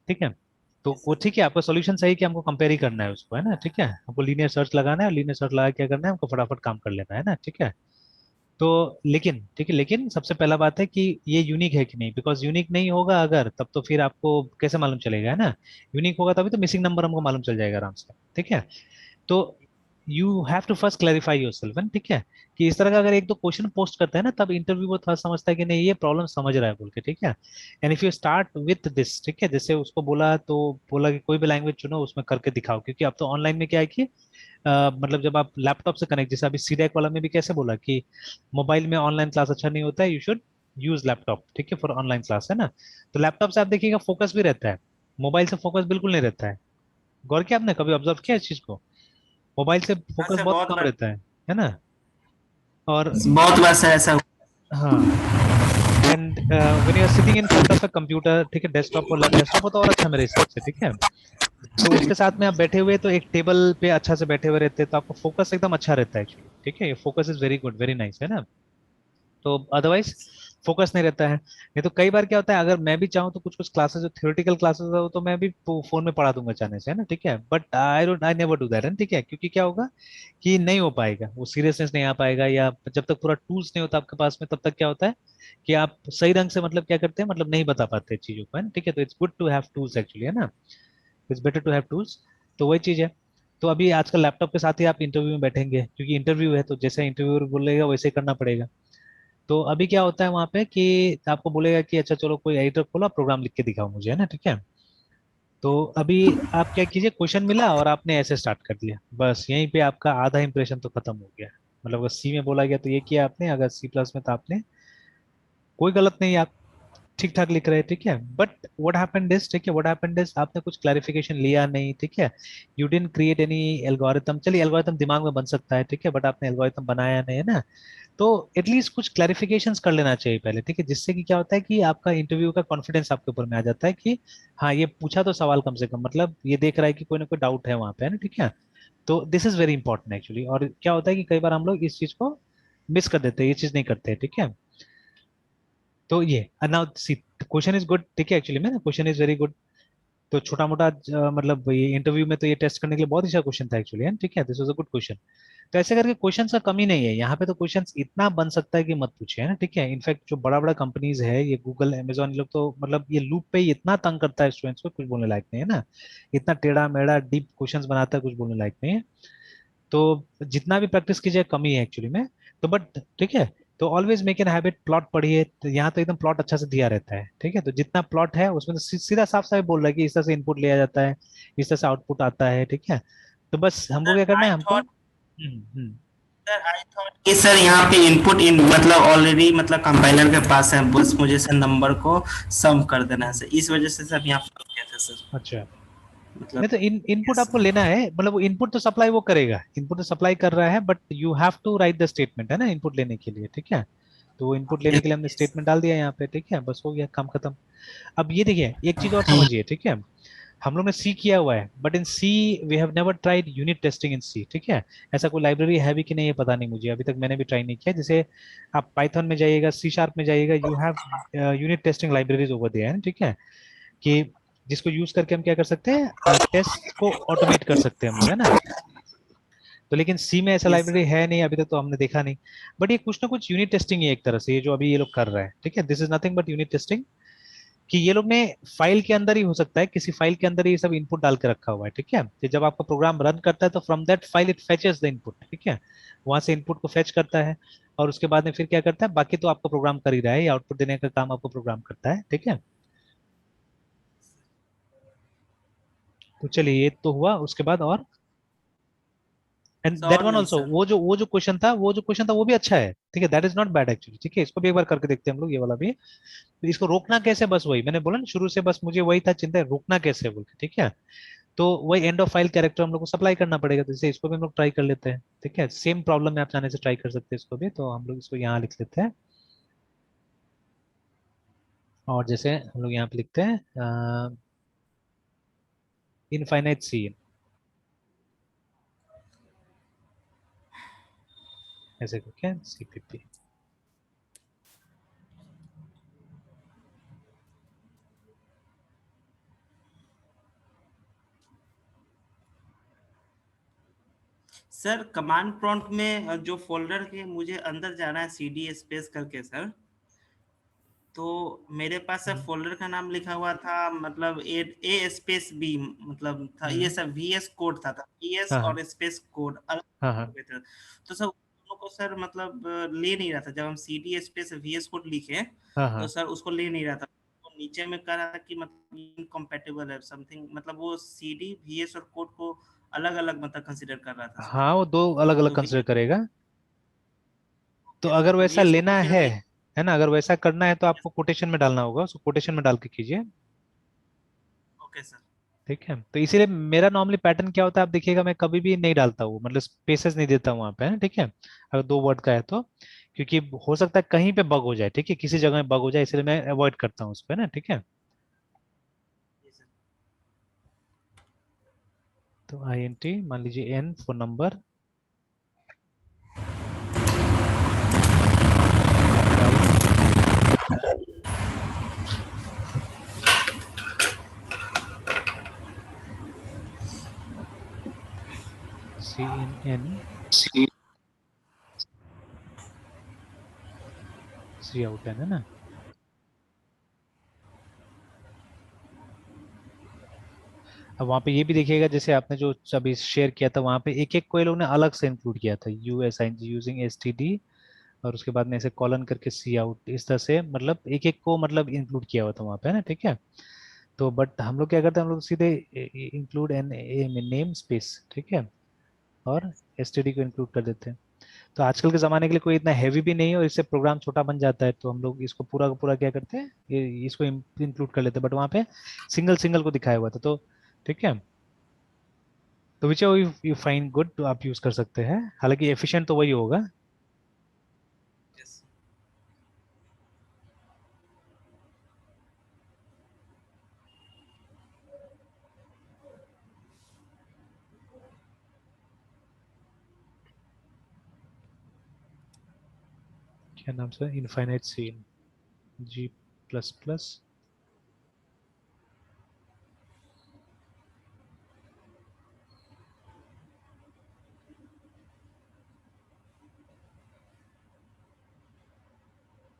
ठीक है। तो यस वो सर। ठीक है, आपका सॉल्यूशन सही है कि हमको कंपेयर ही करना है उसको, है ना, ठीक है। हमको लीनियर सर्च लगाना है और लीनियर सर्च लगा के क्या करना है, हमको फटाफट काम कर लेना है ना, ठीक है। तो लेकिन ठीक है, लेकिन सबसे पहला बात है कि ये यूनिक है कि नहीं, बिकॉज यूनिक नहीं होगा अगर, तब तो फिर आपको कैसे मालूम चलेगा, है ना। यूनिक होगा तभी तो मिसिंग नंबर हमको मालूम चल जाएगा आराम से, ठीक है। तो you have to first clarify yourself, ठीक है। कि इस तरह का अगर एक दो क्वेश्चन पोस्ट करता है ना, तब इंटरव्यू वो थोड़ा समझता है कि नहीं ये प्रॉब्लम समझ रहा है बोल के, ठीक है। And if you start with this, ठीक है, जैसे उसको बोला तो बोला कि कोई भी लैंग्वेज चुनो उसमें करके दिखाओ, क्योंकि अब तो ऑनलाइन में क्या है कि मतलब जब आप लैपटॉप से कनेक्ट, जैसे अभी सीडैक वाला में भी कैसे बोला कि मोबाइल में ऑनलाइन क्लास अच्छा नहीं होता है, यू शुड यूज लैपटॉप, ठीक है, फॉर ऑनलाइन क्लास, है ना। तो लैपटॉप से आप देखिएगा फोकस भी रहता है, मोबाइल से फोकस बिल्कुल नहीं रहता है। गौर किया आपने, कभी ऑब्जर्व किया इस चीज को? मोबाइल से हाँ फोकस सर, बहुत बहुत कम बार, रहता है ना। और बहुत बार सर ऐसा हाँ, and when you are sitting in front of a computer, ठीक है, डेस्कटॉप और डेस्कटॉप हो तो और अच्छा मेरे हिसाब से, ठीक है। तो उसके साथ में आप बैठे हुए तो एक टेबल पे अच्छा से बैठे हुए रहते हैं, तो आपका फोकस एकदम अच्छा रहता है एक्चुअली, ठीक है। ये focus is very good, very nice, है ना। तो अदरवाइज फोकस नहीं रहता है। नहीं तो कई बार क्या होता है, अगर मैं भी चाहूँ तो कुछ कुछ क्लासेस जो थ्योरेटिकल क्लासेस है तो मैं भी फोन में पढ़ा दूंगा चाहने से, है ना, ठीक है। But I never do that, है ना, ठीक है, क्योंकि क्या होगा कि नहीं हो पाएगा, वो सीरियसनेस नहीं आ पाएगा, या जब तक पूरा टूल्स नहीं होता आपके पास में तब तक क्या होता है कि आप सही ढंग से मतलब क्या करते हैं, मतलब नहीं बता पाते चीजों को, है ना, ठीक है। तो it's good to have tools actually, है ना, it's better to have tools. तो वही चीज है। तो अभी आजकल लैपटॉप के साथ ही आप इंटरव्यू में बैठेंगे, क्योंकि इंटरव्यू है तो जैसे इंटरव्यूअर बोलेगा वैसे ही करना पड़ेगा। तो अभी क्या होता है वहां पे कि आपको बोलेगा कि अच्छा चलो कोई एडिटर खोला, प्रोग्राम लिख के दिखाओ मुझे, है ना, ठीक है। तो अभी आप क्या कीजिए, क्वेश्चन मिला और आपने ऐसे स्टार्ट कर दिया, बस यहीं पे आपका आधा इंप्रेशन तो खत्म हो गया। मतलब अगर सी में बोला गया तो ये किया आपने, अगर सी प्लस में तो आपने कोई गलत नहीं, आप ठीक ठाक लिख रहे हैं, ठीक है। बट व्हाट हैपेंड इज, ठीक है, व्हाट हैपेंड इज आपने कुछ क्लैरिफिकेशन लिया नहीं, ठीक है। You didn't create any algorithm, चलिए एल्गोरिथम दिमाग में बन सकता है, ठीक है, बट आपने एल्गोरिथम बनाया नहीं, है ना। तो एटलीस्ट कुछ क्लैरिफिकेशंस कर लेना चाहिए पहले, ठीक है, जिससे कि क्या होता है कि आपका इंटरव्यू का कॉन्फिडेंस आपके ऊपर में आ जाता है कि हाँ ये पूछा तो सवाल कम से कम, मतलब ये देख रहा है कि कोई ना कोई डाउट है वहां पे, है ना, ठीक है। तो this is very important actually. और क्या होता है कि कई बार हम लोग इस चीज को मिस कर देते हैं, ये चीज नहीं करते हैं, ठीक है। तो ये now see question is good, ठीक है, एक्चुअली में ना क्वेश्चन इज वेरी गुड। तो छोटा मोटा मतलब ये इंटरव्यू में तो ये टेस्ट करने के लिए बहुत अच्छा क्वेश्चन था एक्चुअली, है, ठीक है, this was a good question. तो ऐसे करके क्वेश्चन का कमी नहीं है यहाँ पे, तो क्वेश्चन इतना बन सकता है कि मत पूछे, है ना, ठीक है। इनफैक्ट जो बड़ा बड़ा कंपनीज है, ये गूगल अमेजोन, ये लोग तो मतलब ये लूप पे ही इतना तंग करता है स्टूडेंट्स को, कुछ बोलने लायक नहीं है ना। इतना टेढ़ा मेढ़ा डीप क्वेश्चंस बनाता है, कुछ बोलने लायक नहीं है। तो जितना भी प्रैक्टिस कीजिए कमी है एक्चुअली में। तो बट ठीक है, तो always make an habit, plot पढ़िए, तो यहाँ तो एकदम प्लॉट अच्छा से दिया रहता है, ठीक है। तो जितना प्लॉट है उसमें तो सीधा साफ साफ बोल रहा है कि इस तरह से इनपुट लिया जाता है, इस तरह से आउटपुट आता है, ठीक है। तो बस हमको सर क्या करना आई है, हमको thought hmm. Sir I thought कि सर यहाँ पे इनपुट इन मतलब ऑलरेडी मतलब कंपाइलर के पास है, बस मुझे सर नंबर को सम कर देना है हम्म, सर, इस वजह से सब यहाँ पर किया था सर। अच्छा। मतलब नहीं तो इनपुट यस आपको सर। लेना है, मतलब वो इनपुट तो सप्लाई वो करेगा, इनपुट तो सप्लाई कर रहा है, but you have to write the statement, है ना, इनपुट लेने के लिए, ठीक है। तो इनपुट लेने यस के लिए हमने यस स्टेटमेंट डाल दिया यहाँ पे, ठीक है, बस हो गया काम खत्म। अब ये देखिए एक चीज और सर। समझिए, ठीक है। हम लोग ने सी किया हुआ है, but in C we have never tried unit testing in C, ठीक है। ऐसा कोई लाइब्रेरी है भी कि नहीं ये पता नहीं मुझे, अभी तक मैंने भी ट्राई नहीं किया। जैसे आप पाइथन में जाइएगा, सी शार्प में जाइएगा, you have unit testing libraries over there, है, ठीक है। कि जिसको यूज करके हम क्या कर सकते हैं, टेस्ट को ऑटोमेट कर सकते हैं हम लोग, है ना। तो लेकिन सी में ऐसा यस लाइब्रेरी सर। है नहीं, अभी तक तो हमने देखा नहीं। बट ये कुछ ना कुछ यूनिट टेस्टिंग है एक तरह से, ये जो अभी ये लोग कर रहे हैं, ठीक है, this is nothing but unit testing. कि ये लोग ने फाइल के अंदर ही, हो सकता है किसी फाइल के अंदर ही ये सब इनपुट डाल के रखा हुआ है, ठीक है, कि जब आपका प्रोग्राम रन करता है तो from that file it फेचेस the input, ठीक है, वहां से इनपुट को फेच करता है, और उसके बाद में फिर क्या करता है, बाकी तो आपका प्रोग्राम कर ही रहा है, ये आउटपुट देने का काम आपको प्रोग्राम करता है, ठीक है। तो चलिए ये तो हुआ, उसके बाद और एंड दैट और वन नहीं ऑल्सो, सर। वो जो क्वेश्चन था, वो भी अच्छा है, ठीक है, that is not bad actually, ठीक है, इसको भी एक बार करके देखते हैं हम लोग, ये वाला भी। तो इसको रोकना कैसे, बस वही मैंने बोला ना शुरू से, बस मुझे वही था चिंता, रोकना कैसे बोल के, ठीक है। तो वही एंड ऑफ फाइल कैरेक्टर हम लोग को सप्लाई करना पड़ेगा, तो जैसे इसको भी हम लोग ट्राई कर लेते हैं, ठीक है, सेम प्रॉब्लम में आप चाहने से ट्राई कर सकते हैं इसको भी, तो हम लोग इसको यहाँ लिख लेते हैं। और जैसे हम लोग यहाँ पे लिखते हैं इनफाइनाइट सी, ऐसे करके CPP। सर कमांड प्रॉम्प्ट में जो फोल्डर के मुझे अंदर जाना है CD स्पेस करके सर, तो मेरे पास सर फोल्डर का नाम लिखा हुआ था, मतलब ए स्पेस बी, मतलब था ये हम्म, सब VS कोड था VS हाँ हाँ और स्पेस कोड अलग हाँ अलग हो हाँ गए थे। तो सब दोनों को सर मतलब ले नहीं रहा था, जब हम CD स्पेस VS कोड लिखे हाँ तो हाँ सर उसको ले नहीं रहा था, तो नीचे में कह रहा था कि मतलब इनकम्पेटिबल है समथिंग, मतलब वो CD VS और कोड को अलग अलग मतलब कंसिडर कर रहा था सर। हाँ, वो दो अलग अलग तो कंसिडर करेगा। तो ओके सर, अगर तो वैसा VS कोड को लेना फिर है ना, अगर वैसा करना है तो आपको कोटेशन में डालना होगा, उसको कोटेशन में डाल के कीजिए, ओके सर। ठीक है। तो इसीलिए मेरा नॉर्मली पैटर्न क्या होता है, आप देखिएगा मैं कभी भी नहीं डालता हूँ, मतलब स्पेसेस नहीं देता हूँ वहाँ पे, है ना, ठीक है, अगर दो वर्ड का है तो, क्योंकि हो सकता है कहीं पे बग हो जाए, ठीक है, किसी जगह में बग हो जाए, इसलिए मैं अवॉइड करता हूँ उस पर ना, ठीक है। जी सर। तो INT मान लीजिए N for number, type CNN C out है ना। अब वहाँ पे ये भी देखिएगा, जैसे आपने जो अभी शेयर किया था, वहाँ पे एक एक को ये लोग ने अलग से इंक्लूड किया था, USING यूजिंग STD, और उसके बाद में ऐसे कॉलन करके सी आउट, इस तरह से मतलब एक एक को मतलब इंक्लूड किया हुआ था वहाँ पे, है ना, ठीक है। तो बट हम लोग क्या करते हैं, हम लोग सीधे इंक्लूड एन नेम स्पेस, ठीक है, और STD को इंक्लूड कर देते हैं। तो आजकल के जमाने के लिए कोई इतना हैवी भी नहीं है, और इससे प्रोग्राम छोटा बन जाता है, तो हम लोग इसको पूरा का पूरा क्या करते हैं, इसको इंक्लूड कर लेते हैं, बट वहाँ पे सिंगल सिंगल को दिखाया हुआ था, तो ठीक है। तो विच यू फाइंड गुड तो आप यूज कर सकते हैं, हालांकि एफिशिएंट तो वही होगा। यस। क्या नाम से, इनफाइनाइट सीन, G++।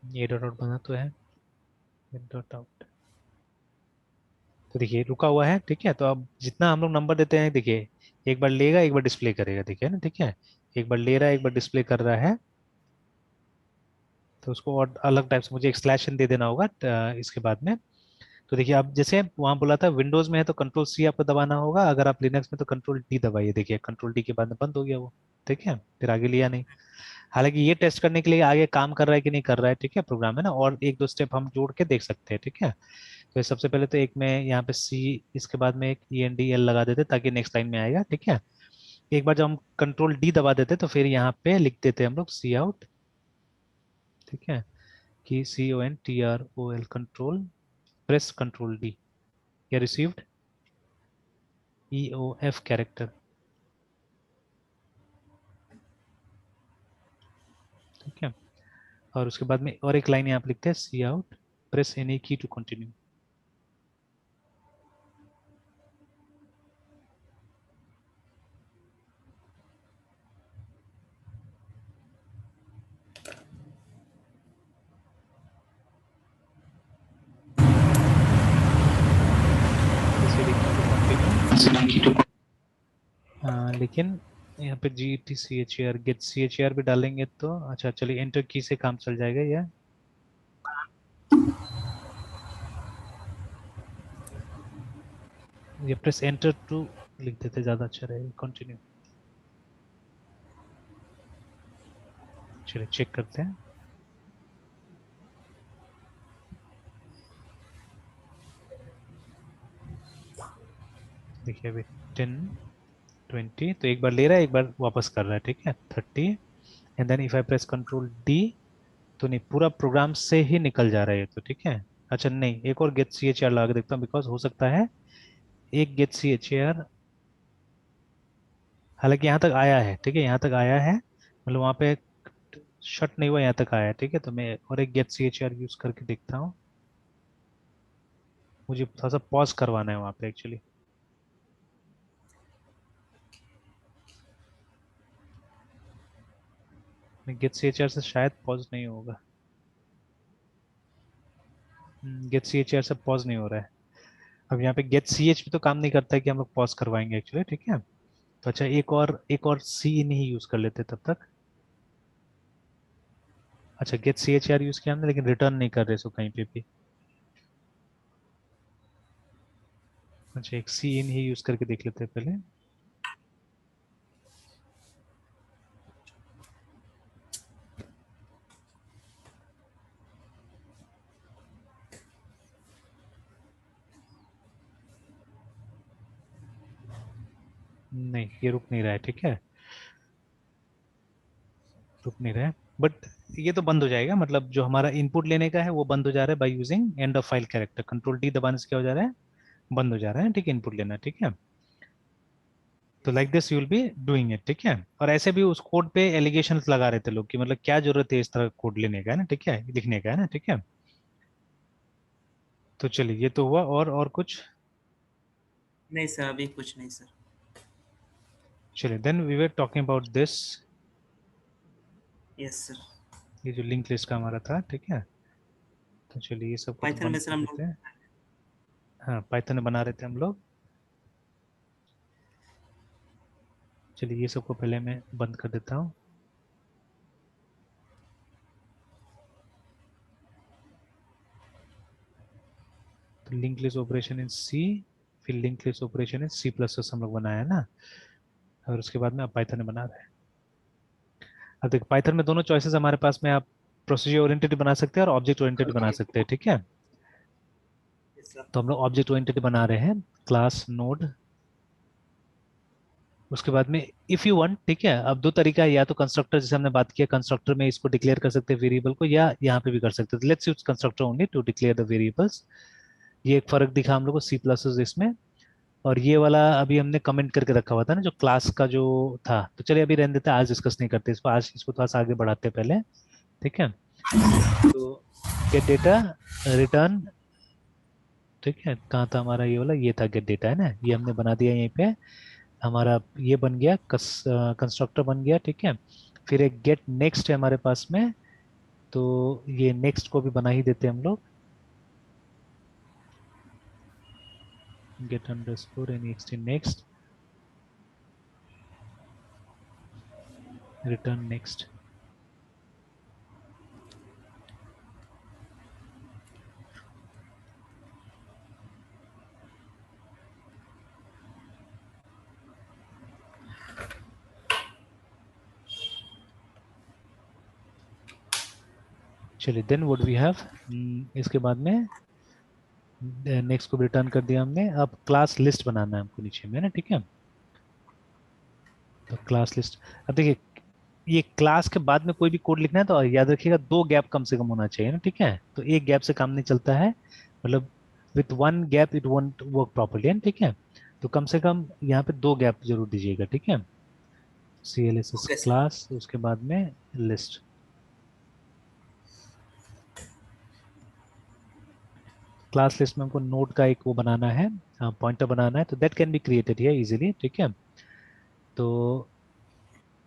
ये डॉट आउट बना तो है, डॉट आउट। तो देखिए रुका हुआ है, ठीक है, तो अब जितना हम लोग नंबर देते हैं, देखिए एक बार लेगा एक बार डिस्प्ले करेगा, देखिए ना, ठीक है, एक बार ले रहा है एक बार डिस्प्ले कर रहा है, तो उसको और अलग टाइप से मुझे एक स्लैश दे देना होगा इसके बाद में। तो देखिए अब जैसे वहां बोला था विंडोज में है तो कंट्रोल C आपको दबाना होगा, अगर आप लिनक्स में तो कंट्रोल D दबाइए, देखिए कंट्रोल D के बाद में बंद हो गया वो, ठीक है, फिर आगे लिया नहीं। हालांकि ये टेस्ट करने के लिए आगे काम कर रहा है कि नहीं कर रहा है, ठीक है, प्रोग्राम है ना, और एक दो स्टेप हम जोड़ के देख सकते हैं, ठीक है। तो सबसे पहले तो एक में यहाँ पे C, इसके बाद में एक ENDL लगा देते ताकि नेक्स्ट लाइन में आएगा, ठीक है। एक बार जब हम कंट्रोल D दबा देते तो फिर यहाँ पे लिख देते हम लोग सी आउट, ठीक है, कि CONTROL control, press control D, या रिसीव्ड EOF कैरेक्टर, ठीक है। और उसके बाद में और एक लाइन यहाँ पे लिखते हैं C out, press any key to continue. लेकिन यहाँ पे G T C H R get C H R भी डालेंगे तो अच्छा चलिए एंटर की से काम चल जाएगा या ये प्रेस एंटर टू लिख देते ज्यादा अच्छा रहेगा कंटिन्यू। चलिए चेक करते हैं। देखिए अभी 10 20 तो एक बार ले रहा है एक बार वापस कर रहा है ठीक है 30 and then if I press control D तो नहीं पूरा प्रोग्राम से ही निकल जा रहा है ये तो ठीक है। अच्छा नहीं एक और गेट सी एच आर लगा के देखता हूँ बिकॉज हो सकता है एक गेट सी एच आर हालांकि यहाँ तक आया है ठीक है यहाँ तक आया है मतलब वहाँ पे शट नहीं हुआ यहाँ तक आया है ठीक है तो मैं और एक get C H R use करके देखता हूँ। मुझे थोड़ा सा पॉज करवाना है वहाँ पे actually. Get C H R से शायद पॉज नहीं होगा। गेट सी एच आर से पॉज नहीं हो रहा है। अब यहाँ पे गेट सी एच भी तो काम नहीं करता है कि हम लोग पॉज करवाएंगे एक्चुअली ठीक है। तो अच्छा एक और सी इन ही यूज कर लेते तब तक। अच्छा get C H R use किया हमने लेकिन रिटर्न नहीं कर रहे सो कहीं पे भी। अच्छा एक सी इन ही यूज करके देख लेते हैं पहले। नहीं ये रुक नहीं रहा है ठीक है रुक नहीं रहा है बट ये तो बंद हो जाएगा मतलब जो हमारा इनपुट लेने का है वो बंद हो जा रहा है by using end of file character control D दबाने से क्या हो जा रहा है बंद हो जा रहा है ठीक है इनपुट लेना ठीक है। तो like this you will be doing it ठीक है। और ऐसे भी उस कोड पे एलिगेशंस लगा रहे थे लोग कि मतलब क्या जरूरत है इस तरह कोड लेने का है ना ठीक है लिखने का है ना ठीक है। तो चलिए ये तो हुआ और कुछ। नहीं सर, अभी कुछ नहीं सर। चलिए then we were talking about this yes sir. ये जो लिंक लिस्ट का हमारा था ठीक है। तो चलिए ये सबको तो पाइथन में बंद सर कर हम देते लोग हैं। हाँ पाइथन में बना रहे थे हम लोग। चलिए ये सबको पहले मैं बंद कर देता हूँ। तो link list operation in C फिर link list operation in C plus plus हम लोग बनाया है ना। और उसके बाद में आप पाइथन में बना रहे हैं। अब देखो पाइथन में दोनों चॉइसेस हमारे पास में आप प्रोसीजर ओरिएंटेड बना सकते हैं और ऑब्जेक्ट ओरिएंटेड बना सकते हैं ठीक है। Yes sir. तो हम लोग ऑब्जेक्ट ओरिएंटेड बना रहे हैं क्लास नोड। उसके बाद में इफ यू वांट ठीक है अब दो तरीका है या तो कंस्ट्रक्टर जैसे हमने बात किया कंस्ट्रक्टर में इसको डिक्लेयर कर सकते हैं वेरिएबल को या यहाँ पे भी कर सकते हैं let's use constructor only to declare the variables. ये एक फर्क दिखा हम लोग को सी प्लस इसमें। और ये वाला अभी हमने कमेंट करके रखा हुआ था ना जो क्लास का जो था तो चलिए अभी रहने देते हैं आज डिस्कस नहीं करते इसको आज इसको थोड़ा सा आगे बढ़ाते हैं पहले ठीक है। तो गेट डेटा रिटर्न ठीक है कहाँ था हमारा ये वाला ये था गेट डेटा है ना ये हमने बना दिया यहीं पे। हमारा ये बन गया कंस्ट्रक्टर बन गया ठीक है। फिर एक गेट नेक्स्ट है हमारे पास में। तो ये नेक्स्ट को भी बना ही देते हैं हम लोग get underscore next next return next. चलिए देन व्हाट वी हैव इसके बाद में नेक्स्ट को रिटर्न कर दिया हमने। अब क्लास लिस्ट बनाना है हमको नीचे में ना ठीक है। तो क्लास लिस्ट अब देखिए ये क्लास के बाद में कोई भी कोड लिखना है तो याद रखिएगा दो गैप कम से कम होना चाहिए ना ठीक है। तो एक गैप से काम नहीं चलता है मतलब with one gap it won't work properly है ठीक है। तो कम से कम यहाँ पे दो गैप जरूर दीजिएगा ठीक है। C L S S okay sir. Class उसके बाद में लिस्ट। क्लास लिस्ट में हमको नोड का एक वो बनाना है पॉइंटर बनाना है तो that can be created here easily ठीक है। तो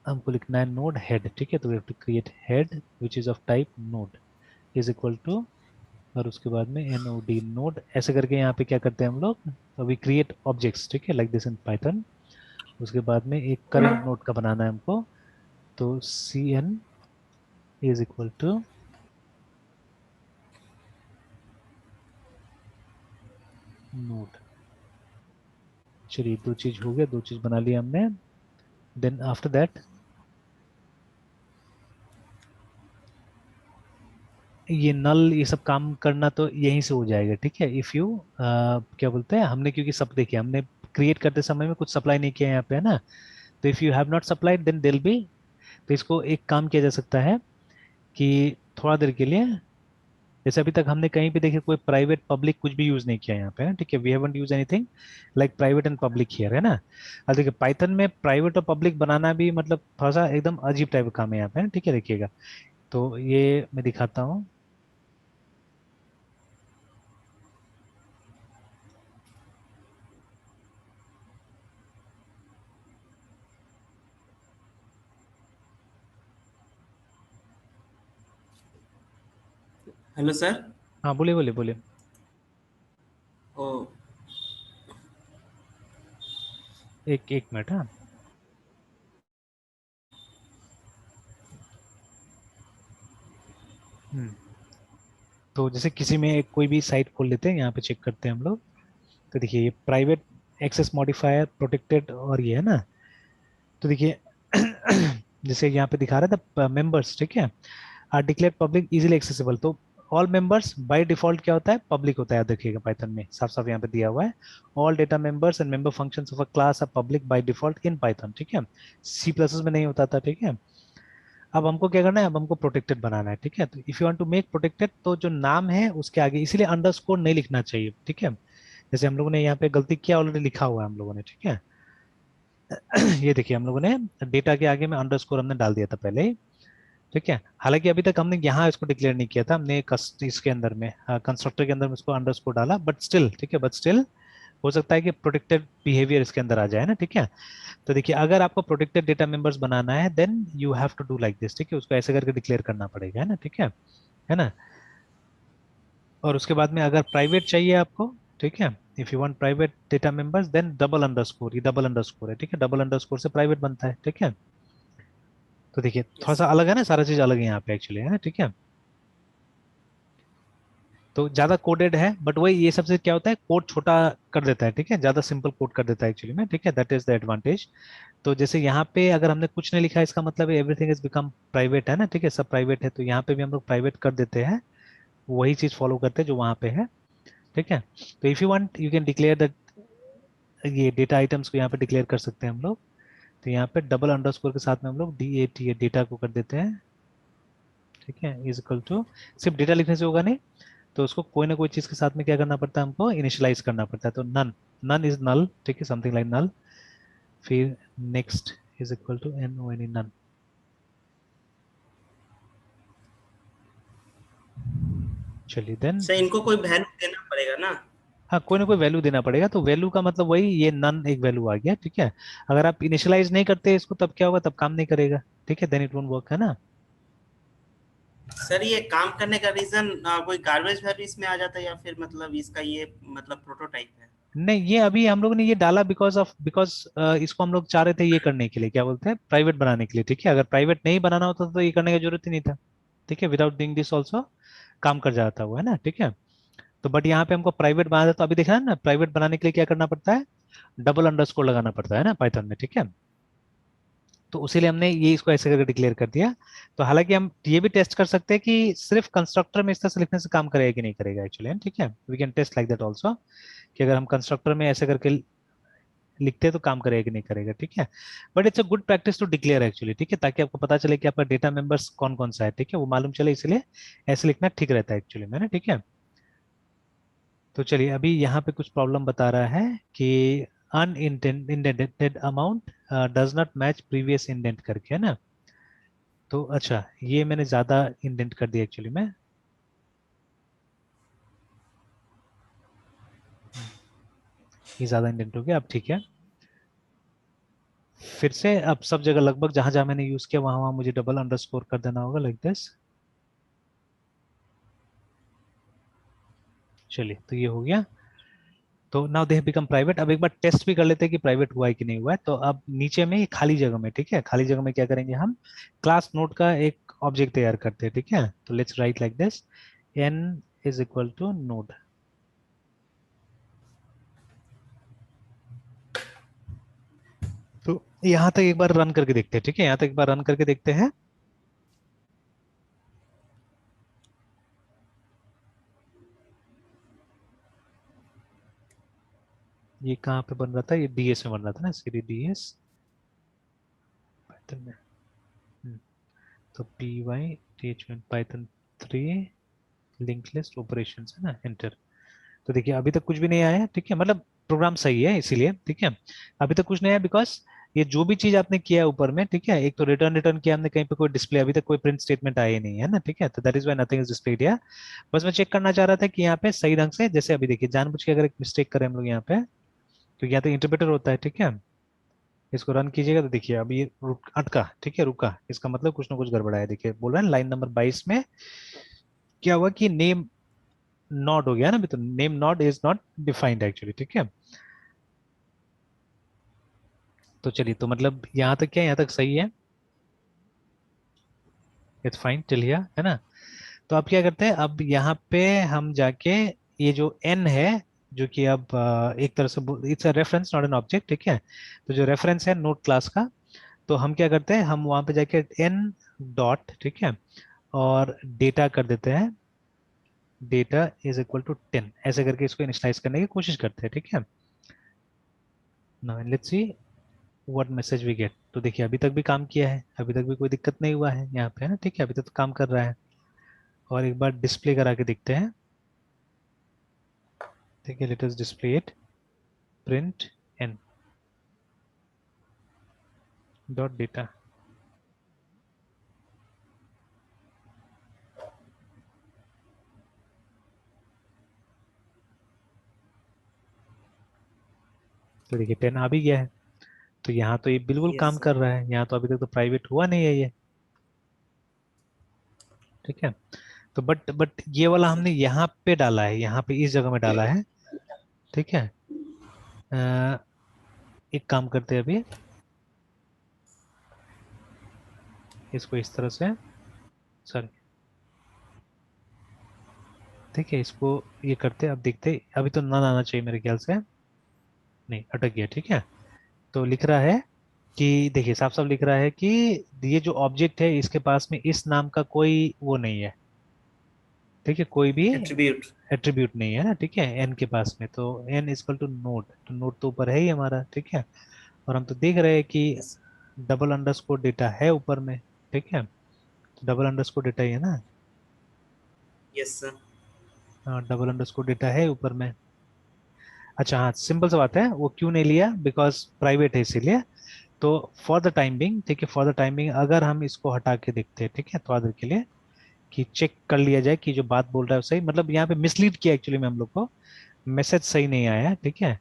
हमको लिखना है नोड हेड ठीक है तो we have to create head which is of type node is equal to और उसके बाद में एन ओ डी नोड ऐसे करके यहाँ पे क्या करते हैं हम लोग वी क्रिएट ऑब्जेक्ट्स ठीक है लाइक दिस इन पाइथन। उसके बाद में एक करंट नोड का बनाना है हमको, तो cn is equal to node. चलिए, दो चीज हो गया, दो चीज बना लिया हमने। देन आफ्टर दैट ये नल ये सब काम करना तो यहीं से हो जाएगा, ठीक है। इफ यू क्या बोलते हैं, हमने क्योंकि सब देखिए हमने क्रिएट करते समय में कुछ सप्लाई नहीं किया यहाँ पे, है ना। तो if you have not supplied then they'll be, तो इसको एक काम किया जा सकता है कि थोड़ा देर के लिए, जैसे अभी तक हमने कहीं भी देखिए कोई प्राइवेट पब्लिक कुछ भी यूज नहीं किया यहाँ पे, है ना, ठीक है। We haven't use anything like private and public here, है ना। अब देखिए पाइथन में प्राइवेट और पब्लिक बनाना भी मतलब थोड़ा सा एकदम अजीब टाइप का काम है यहाँ पे, है ना, ठीक है। देखिएगा, तो ये मैं दिखाता हूँ। Hello sir. हाँ बोलिए बोलिए बोलिए। ओ, एक एक मिनट, हाँ। हम्म। तो जैसे किसी में एक कोई भी साइट खोल लेते हैं, यहाँ पे चेक करते हैं हम लोग। तो देखिए ये प्राइवेट एक्सेस मॉडिफायर प्रोटेक्टेड और ये है ना। तो देखिए जैसे यहाँ पे दिखा रहा था मेंबर्स, ठीक है, are declare public easily accessible. तो ऑल मेंबर्स बाय डिफॉल्ट क्या होता है, पब्लिक होता है। याद रखिएगा पाइथन में साफ साफ यहाँ पे दिया हुआ है, all data members and member functions of a class are public by default in Python, ठीक है। सी प्लस में नहीं होता था, ठीक है। अब हमको क्या करना है, अब हमको प्रोटेक्टेड बनाना है, ठीक है। तो if you want to make protected, तो जो नाम है उसके आगे इसीलिए अंडरस्कोर नहीं लिखना चाहिए, ठीक है। जैसे हम लोगों ने यहाँ पे गलती किया, ऑलरेडी लिखा हुआ है हम लोगों ने, ठीक है। ये देखिए हम लोगों ने डेटा के आगे में अंडरस्कोर हमने डाल दिया था पहले ही, ठीक है। हालांकि अभी तक हमने यहाँ इसको डिक्लेयर नहीं किया था, हमने इसके अंदर में कंस्ट्रक्टर के अंदर में इसको अंडरस्कोर डाला, बट स्टिल ठीक है, बट स्टिल हो सकता है कि प्रोटेक्टेड बिहेवियर इसके अंदर आ जाए ना, ठीक है। तो देखिए अगर आपको प्रोटेक्टेड डेटा मेंबर्स बनाना है then you have to do like this, ठीक है। उसको ऐसे करके डिक्लेयर करना पड़ेगा, है ना, ठीक है ना। और उसके बाद में अगर प्राइवेट चाहिए आपको, ठीक है, if you want private data members then double underscore, ये डबल अंडरस्कोर है, ठीक है। डबल अंडरस्कोर से प्राइवेट बनता है, ठीक है। तो देखिए थोड़ा यस सा सर। अलग है ना, सारा चीज अलग है यहाँ पे एक्चुअली, है ना, ठीक है। तो ज्यादा कोडेड है, बट वही ये सबसे क्या होता है, कोड छोटा कर देता है, ठीक है, ज्यादा सिंपल कोड कर देता है एक्चुअली में, ठीक है। That is the advantage. तो जैसे यहाँ पे अगर हमने कुछ नहीं लिखा है, इसका मतलब है एवरीथिंग इज बिकम प्राइवेट, है ना, ठीक है, सब प्राइवेट है। तो यहाँ पे भी हम लोग प्राइवेट कर देते हैं, वही चीज फॉलो करते हैं जो वहाँ पे है, ठीक है। तो if you want you can declare that, ये डेटा आइटम्स को यहाँ पे डिक्लेयर कर सकते हैं हम लोग। तो यहाँ पे डबल अंडरस्कोर के साथ में हम लोग डी ए टी डेटा को कर देते हैं, ठीक है, इज इक्वल टू, सिर्फ डेटा लिखने से होगा नहीं, तो उसको कोई ना कोई चीज के साथ में क्या करना पड़ता है, हमको इनिशियलाइज करना पड़ता है। तो नन, नन इज नल, ठीक है, समथिंग लाइक नल। फिर next is equal to N O N E, none. चलिए देन, सर इनको कोई वैल्यू देना पड़ेगा ना? हाँ कोई ना कोई वैल्यू देना पड़ेगा। तो वैल्यू का मतलब वही, ये नन एक वैल्यू आ गया, ठीक है। अगर आप इनिशियलाइज नहीं करते इसको तब क्या होगा, तब काम नहीं करेगा, ठीक है, देन इट वोंट वर्क, है ना। सर ये काम करने का रीजन कोई गार्बेज वैल्यू इसमें आ जाता है या फिर मतलब इसका ये मतलब प्रोटोटाइप है? नहीं, ये अभी हम लोग ने ये डाला बिकॉज इसको हम लोग चाह रहे थे ये करने के लिए, क्या बोलते हैं, प्राइवेट बनाने के लिए, ठीक है। अगर प्राइवेट नहीं बनाना होता तो ये करने की जरूरत ही नहीं था, ठीक है। विदाउट डूइंग दिस ऑल्सो काम कर जाता हुआ, है ना, ठीक है। तो बट यहाँ पे हमको प्राइवेट बनाना है, तो अभी देखा है ना, प्राइवेट बनाने के लिए क्या करना पड़ता है, डबल अंडरस्कोर लगाना पड़ता है ना पाइथन में, ठीक है। तो उसी लिए हमने ये इसको ऐसे करके डिक्लेयर कर दिया। तो हालांकि हम ये भी टेस्ट कर सकते हैं कि सिर्फ कंस्ट्रक्टर में इस तरह से लिखने से काम करेगा कि नहीं करेगा एक्चुअली, ठीक है। We can test like that also, कि अगर हम कंस्ट्रक्टर में ऐसे करके लिखते हैं तो काम करेगा कि नहीं करेगा, ठीक है। But it's a good practice to declare actually, ठीक है, ताकि आपको पता चले कि आपका डेटा मेंबर्स कौन कौन सा है, ठीक है, वो मालूम चले, इसलिए ऐसे लिखना ठीक रहता है एक्चुअली में ना, ठीक है। तो चलिए अभी यहाँ पे कुछ प्रॉब्लम बता रहा है कि unindented amount does not match previous indent करके, है ना। तो अच्छा, ये मैंने ज्यादा इंडेंट कर दिया एक्चुअली में, ये ज्यादा इंडेंट हो गया, अब ठीक है। फिर से अब सब जगह लगभग जहां जहां मैंने यूज किया वहां वहां मुझे डबल अंडरस्कोर कर देना होगा लाइक दिस। चलिए तो ये हो गया। तो now they have become private. अब एक बार टेस्ट भी कर लेते हैं कि प्राइवेट हुआ है कि नहीं हुआ है। तो अब नीचे में ये खाली जगह में, ठीक है, खाली जगह में क्या करेंगे हम, क्लास नोड का एक ऑब्जेक्ट तैयार करते हैं, ठीक है। तो let's write like this, n is equal to node. तो यहाँ तक एक बार रन करके देखते हैं, ठीक है, यहाँ तक एक बार रन करके देखते हैं। ये कहाँ पे बन रहा था, ये डीएस में बन रहा था ना, सीडी डीएस पाइथन में। तो P Y T H Python 3 link list operation है ना, एंटर। तो देखिए अभी तक कुछ भी नहीं आया है, ठीक है, मतलब प्रोग्राम सही है इसीलिए, ठीक है। अभी तक कुछ नहीं आया बिकॉज ये जो भी चीज आपने किया है ऊपर में, ठीक है, एक तो रिटर्न रिटर्न किया हमने, कहीं पे कोई डिस्प्ले, अभी तक कोई प्रिंट स्टेटमेंट आया ही नहीं है ना, ठीक है। तो that is why nothing is displayed here. बस मैं चेक करना चाह रहा था कि यहाँ पे सही ढंग से, जैसे अभी देखिए जानबूझ के अगर एक मिस्टेक करें हम लोग यहाँ पे, तो यहाँ तो इंटरप्रेटर होता है, ठीक है। इसको रन कीजिएगा तो देखिए अभी ये अटका, ठीक है, रुका, इसका मतलब कुछ ना कुछ गड़बड़ा है। देखिए बोल रहा है लाइन नंबर 22 में क्या हुआ कि नेम नॉट हो गया ना, अभी तो name not is not defined actually, ठीक है। तो चलिए, तो मतलब यहाँ तक क्या है, यहाँ तक सही है, इट्स फाइन टिल हियर, है ना। तो अब क्या करते हैं, अब यहाँ पे हम जाके ये जो n है, जो कि अब एक तरह से it's a reference not an object, ठीक है। तो जो रेफरेंस है नोड क्लास का, तो हम क्या करते हैं, हम वहां पे जाके n डॉट, ठीक है, और डेटा कर देते हैं, डेटा इज इक्वल टू 10, ऐसे करके इसको इनिशियलाइज करने की कोशिश करते हैं, ठीक है। Now let's see what message we get. तो देखिए अभी तक भी काम किया है, अभी तक भी कोई दिक्कत नहीं हुआ है यहाँ पे, है ना, ठीक है, अभी तक तो काम कर रहा है। और एक बार डिस्प्ले करा के देखते हैं, ठीक है, let us display it, print N dot data. तो देखिए 10 आ भी गया है। तो यहाँ तो ये बिल्कुल यस काम सर। कर रहा है, यहाँ तो अभी तक तो प्राइवेट हुआ नहीं है ये, ठीक है। तो बट ये वाला यस सर। हमने यहाँ पे डाला है, यहाँ पे इस जगह में डाला है, ठीक है। अ, एक काम करते हैं अभी, इसको इस तरह से, सॉरी, ठीक है, इसको ये करते हैं। अब देखते हैं, अभी तो नन आना चाहिए मेरे ख्याल से, नहीं अटक गया, ठीक है। तो लिख रहा है कि देखिए साफ साफ लिख रहा है कि ये जो ऑब्जेक्ट है इसके पास में इस नाम का कोई वो नहीं है, ठीक है, कोई भी एट्रीब्यूट। एट्रीब्यूट नहीं है ना, ठीक है, एन के पास में। तो एन इक्वल टू नोड, तो नोड तो ऊपर है ही हमारा, ठीक है। और हम तो देख रहे हैं कि यस। डबल अंडरस्कोर डेटा है ऊपर में, ठीक है। तो डबल अंडरस्कोर डेटा ही है ना, यस सर। हाँ डबल अंडरस्कोर डेटा है ऊपर में। अच्छा हाँ, सिंपल सा बात है, वो क्यों नहीं लिया, बिकॉज प्राइवेट है इसीलिए। तो फॉर द टाइम बिंग, ठीक है, फॉर द टाइम बिंग अगर हम इसको हटा के देखते हैं, ठीक है, थोड़ा देर के लिए, कि चेक कर लिया जाए कि जो बात बोल रहा है वो सही, मतलब यहाँ पे मिसलीड किया एक्चुअली में हम लोग को, मैसेज सही नहीं आया है, ठीक है,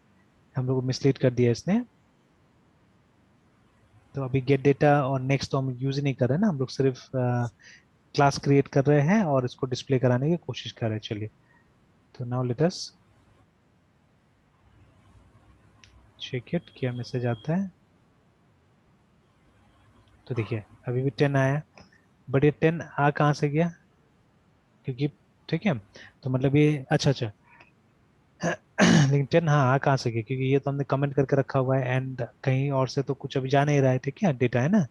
हम लोग को मिसलीड कर दिया इसने। तो अभी गेट डेटा और नेक्स्ट तो हम यूज ही नहीं कर रहे हैं ना, हम लोग सिर्फ क्लास क्रिएट कर रहे हैं और इसको डिस्प्ले कराने की कोशिश कर रहे हैं। चलिए, तो now let us check it, क्या मैसेज आता है। तो देखिए अभी भी 10 आया, बट ये 10 आ कहाँ से गया, क्योंकि, ठीक है, तो मतलब ये अच्छा अच्छा लेकिन 10 हाँ आ कहाँ से गया, क्योंकि ये तो हमने कमेंट करके रखा हुआ है, एंड कहीं और से तो कुछ अभी जा नहीं रहा है, ठीक है, डेटा है ना।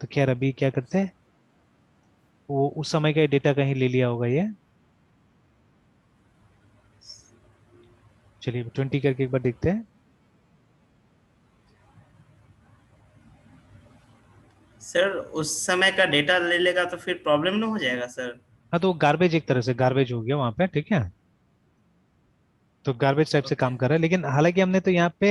तो खैर अभी क्या करते हैं, वो उस समय का डेटा कहीं ले लिया होगा ये। चलिए 20 करके एक बार देखते हैं। सर उस समय का डेटा ले लेगा तो फिर प्रॉब्लम ना हो जाएगा सर। हाँ तो गार्बेज, एक तरह से गार्बेज हो गया वहां पे, ठीक है। तो गार्बेज टाइप से ओके। काम कर रहा है, लेकिन हालांकि हमने तो यहाँ पे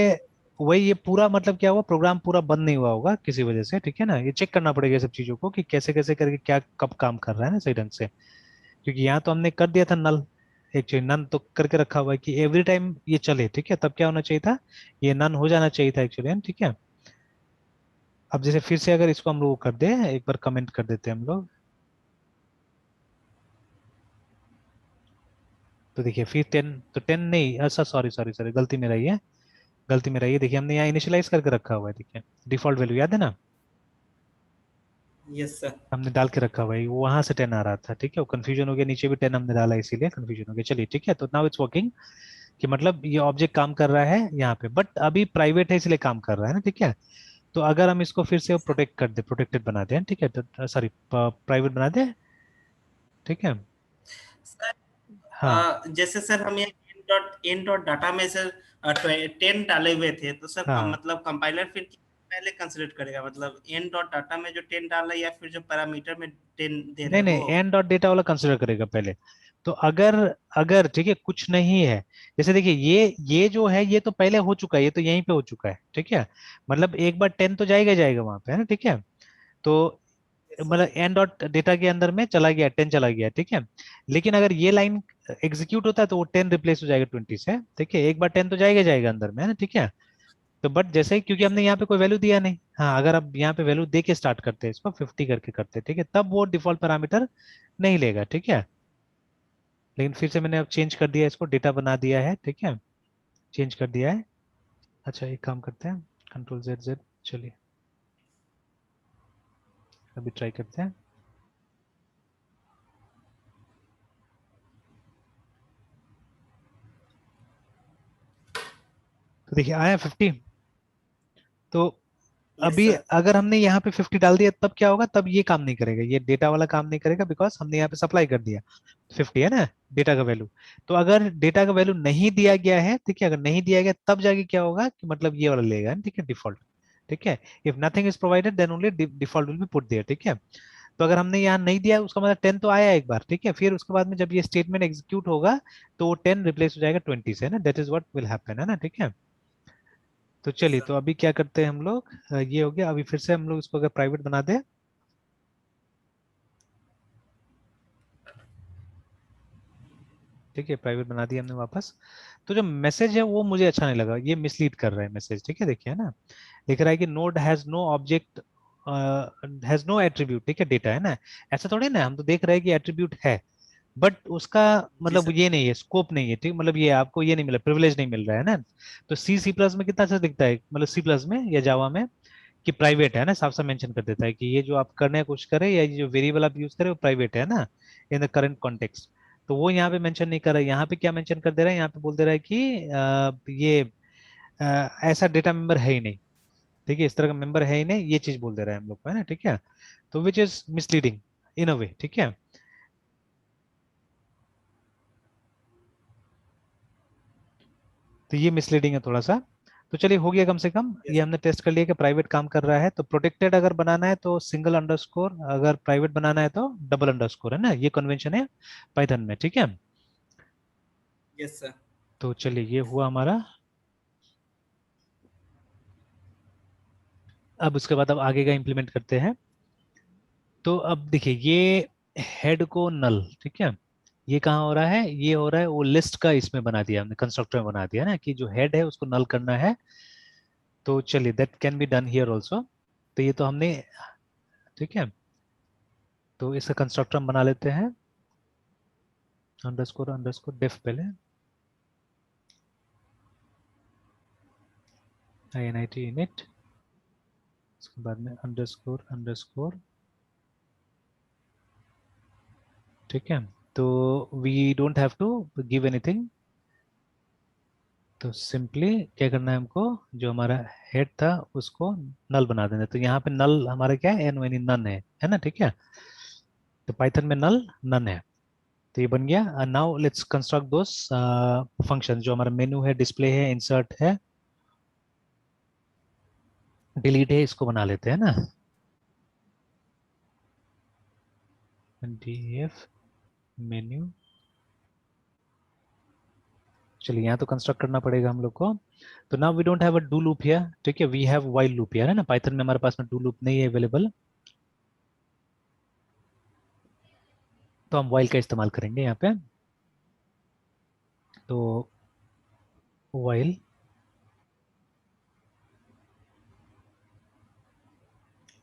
वही, ये पूरा मतलब क्या हुआ, प्रोग्राम पूरा बंद नहीं हुआ होगा किसी वजह से, ठीक है ना। ये चेक करना पड़ेगा ये सब चीजों को कि कैसे कैसे करके क्या कब काम कर रहा है ना सही ढंग से, क्योंकि यहाँ तो हमने कर दिया था नल, एक्चुअली नन तो करके रखा हुआ है कि एवरी टाइम ये चले, ठीक है, तब क्या होना चाहिए था, ये नन हो जाना चाहिए था एक्चुअली, ठीक है। अब जैसे फिर से अगर इसको हम लोग कर दे, एक बार कमेंट कर देते हैं हम लोग, तो देखिए फिर 10, तो 10 नहीं, अच्छा सॉरी सॉरी सॉरी, गलती मेरा ही है, गलती मेरा ये, देखिए हमने यहाँ इनिशियलाइज करके रखा हुआ है, देखिए डिफॉल्ट वैल्यू याद है ना, यस सर। हमने डाल के रखा हुआ है, वो वहां से 10 आ रहा था, ठीक है, वो कंफ्यूजन हो गया, नीचे भी 10 हमने डाला इसीलिए कंफ्यूजन हो गया। चलिए ठीक है, तो नाउ इट्स वर्किंग, कि मतलब ये ऑब्जेक्ट काम कर रहा है यहाँ पे, बट अभी प्राइवेट है इसलिए काम कर रहा है ना, ठीक है। तो अगर हम इसको फिर से प्रोटेक्ट कर दे, प्रोटेक्टेड बना दें, ठीक है, तो सॉरी प्राइवेट बना दे, ठीक है। सर हाँ जैसे सर हम ये इन डॉट डाटा में सर 10 डाले हुए थे, तो सर हाँ, मतलब कंपाइलर फिर पहले कंसिडर करेगा, मतलब इन डॉट डाटा में जो 10 डाला है या फिर जो पैरामीटर में 10 दे रहा नहीं है नहीं, वो। एन डॉट डेटा वाला कंसिडर करेगा पहले। तो अगर, अगर ठीक है कुछ नहीं है, जैसे देखिए ये जो है ये तो पहले हो चुका है, ये तो यहीं पे हो चुका है, ठीक है, मतलब एक बार 10 तो जाएगा जाएगा वहां पे, है ना, ठीक है। तो यस सर। मतलब एन डॉट डेटा के अंदर में चला गया, 10 चला गया, ठीक है। लेकिन अगर ये लाइन एग्जीक्यूट होता है तो वो 10 रिप्लेस हो जाएगा 20 से, ठीक है, एक बार 10 तो जाएगा जाएगा अंदर में, है ना, ठीक है। तो बट जैसे ही, क्योंकि हमने यहाँ पे कोई वैल्यू दिया नहीं, हाँ अगर अब यहाँ पे वैल्यू दे के स्टार्ट करते हैं इसको 50 करके करते हैं, ठीक है, तब वो डिफॉल्ट पैरामीटर नहीं लेगा, ठीक है। लेकिन फिर से मैंने अब चेंज कर दिया, इसको डेटा बना दिया है, ठीक है, चेंज कर दिया है। अच्छा एक काम करते हैं, कंट्रोल जेड जेड, चलिए अभी ट्राई करते हैं। तो देखिए आया 50। तो यस अभी सर। अगर हमने यहाँ पे 50 डाल दिया तब क्या होगा, तब ये काम नहीं करेगा, ये डेटा वाला काम नहीं करेगा, बिकॉज हमने यहाँ पे सप्लाई कर दिया 50, है ना, डेटा का वैल्यू। तो अगर डेटा का वैल्यू नहीं दिया गया है, ठीक है, अगर नहीं दिया गया तब जाके क्या होगा कि मतलब ये वाला लेगा, ठीक है, डिफॉल्ट, ठीक है। If nothing is provided then only default will be put there, ठीक है। तो अगर हमने यहाँ नहीं दिया उसका मतलब 10 तो आया एक बार, ठीक है, फिर उसके बाद में जब ये स्टेटमेंट एग्जीक्यूट होगा तो वो 10 रिप्लेस हो जाएगा 20 से, है ना, that is what will happen, है ना, ठीक है। तो यस चलिए, सर। तो अभी क्या करते हैं हम लोग, ये हो गया, अभी फिर से हम लोग इसको अगर प्राइवेट बना दें, ठीक है, प्राइवेट बना दिया हमने वापस। तो जो मैसेज है वो मुझे अच्छा नहीं लगा, ये मिसलीड कर रहा है मैसेज, ठीक है, देखिए, है ना, लिख रहा है कि node has no object, has no attribute, ठीक है, डेटा, है ना। ऐसा थोड़ी ना, हम तो देख रहे हैं कि एट्रीब्यूट है, बट उसका जी मतलब सर। ये नहीं है, स्कोप नहीं है, ठीक, मतलब ये आपको ये नहीं मिला, प्रिविलेज नहीं मिल रहा है ना। तो सी सी प्लस में कितना अच्छा दिखता है, मतलब सी प्लस में या जावा में, कि प्राइवेट है ना, साफ साफ मेंशन कर देता है कि ये जो आप करने की कोशिश करें या ये जो वेरिएबल आप यूज करें वो प्राइवेट है ना, इन द करंट कॉन्टेक्स्ट। तो वो यहाँ पे मेंशन नहीं कर रहा है, यहाँ पे क्या मेंशन कर दे रहा है, यहाँ पे बोल दे रहा है कि ये अ, ऐसा डेटा मेंबर है ही नहीं, ठीक है, इस तरह का मेंबर है ही नहीं, ये चीज बोल दे रहा है हम लोग को, है ना, ठीक है। तो विच इज मिसलीडिंग इन अ वे, ठीक है। तो ये मिसलीडिंग है थोड़ा सा। तो चलिए हो गया, कम से कम ये यस हमने टेस्ट कर लिया कि प्राइवेट काम कर रहा है। तो प्रोटेक्टेड अगर बनाना है तो सिंगल अंडरस्कोर, अगर प्राइवेट बनाना है तो डबल अंडरस्कोर, है ना, ये कन्वेंशन है पाइथन में, ठीक है। Yes sir. तो चलिए ये हुआ हमारा। अब उसके बाद अब आगे का इम्प्लीमेंट करते हैं। तो अब देखिए ये हेड को नल, ठीक है, ये कहाँ हो रहा है, ये हो रहा है वो लिस्ट का, इसमें बना दिया हमने, कंस्ट्रक्टर में बना दिया ना, कि जो हेड है उसको नल करना है। तो चलिए that can be done here also. तो ये तो हमने, ठीक है, तो इसका कंस्ट्रक्टर हम बना लेते हैं, अंडरस्कोर अंडरस्कोर डेफ पहले, I N I T init, उसके बाद में अंडरस्कोर अंडरस्कोर, ठीक है। तो we don't have to give anything, तो सिंपली क्या करना है हमको, जो हमारा हेड था उसको नल बना देना। तो यहाँ पे नल हमारा क्या है, एन यानी नन है ना, ठीक है। तो पाइथन में नल नन है, तो ये बन गया। Now let's construct those function, जो हमारा मेनू है, डिस्प्ले है, इंसर्ट है, डिलीट है, इसको बना लेते हैं ना, df मेन्यू। चलिए यहाँ तो कंस्ट्रक्ट करना पड़ेगा हम लोग को। तो now we don't have a do loop here, ठीक है, we have while loop here, है ना, पाइथन में हमारे पास में डू लूप नहीं है अवेलेबल, तो हम व्हाइल का इस्तेमाल करेंगे यहाँ पे। तो व्हाइल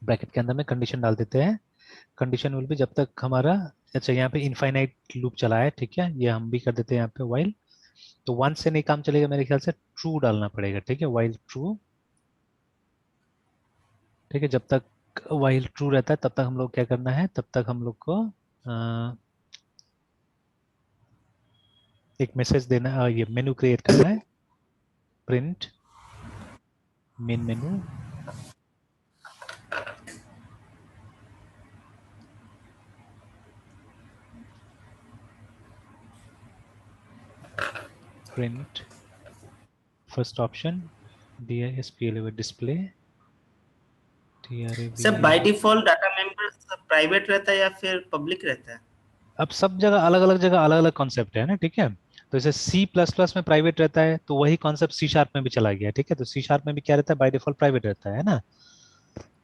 ब्रैकेट के अंदर में कंडीशन डाल देते हैं, कंडीशन विल बी जब तक हमारा, अच्छा यहाँ पे इनफाइनाइट लूप चला है, ठीक है, ये हम भी कर देते हैं यहाँ पे व्हाइल। तो 1 से नहीं काम चलेगा, मेरे ख्याल से ट्रू डालना पड़ेगा, ठीक है, व्हाइल ट्रू। ठीक है, जब तक व्हाइल ट्रू रहता है तब तक हम लोग क्या करना है, तब तक हम लोग को एक मैसेज देना, ये मेनू क्रिएट करना है, print main menu print first option DISPLA display sir by TRAVL। Default data member private रहता है या फिर पब्लिक रहता है? अब सब जगह अलग अलग जगह अलग अलग कॉन्सेप्ट है ना, ठीक है। तो जैसे C++ में प्राइवेट रहता है, तो वही कॉन्सेप्ट C# में भी चला गया, ठीक है। तो C# में भी क्या रहता है, बाय डिफॉल्ट प्राइवेट रहता है ना।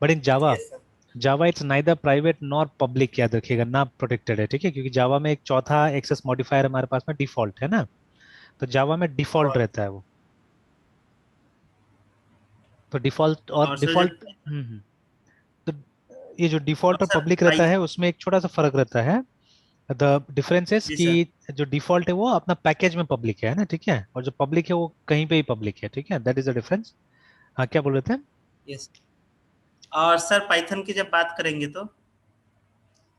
But in Java, yes sir. Java it's neither private nor public, याद रखिएगा, ना प्रोटेक्टेड है, ठीक है, क्योंकि जावा में एक चौथा एक्सेस मॉडिफायर हमारे पास में डिफॉल्ट है ना। तो जावा में डिफॉल्ट रहता है वो। तो डिफॉल्ट और और सर जब डिफॉल्ट, तो ये जो डिफॉल्ट और और सर पब्लिक रहता है पाइथन। उसमें एक छोटा सा फर्क रहता है। द डिफरेंस इज जी कि सर। जो डिफॉल्ट है वो अपना पैकेज में पब्लिक है ना, ठीक है, और जो पब्लिक है वो कहीं पे ही पब्लिक है, ठीक है, दैट इज द डिफरेंस। हाँ, क्या बोल रहे थे? यस। और सर पाइथन की जब बात करेंगे तो?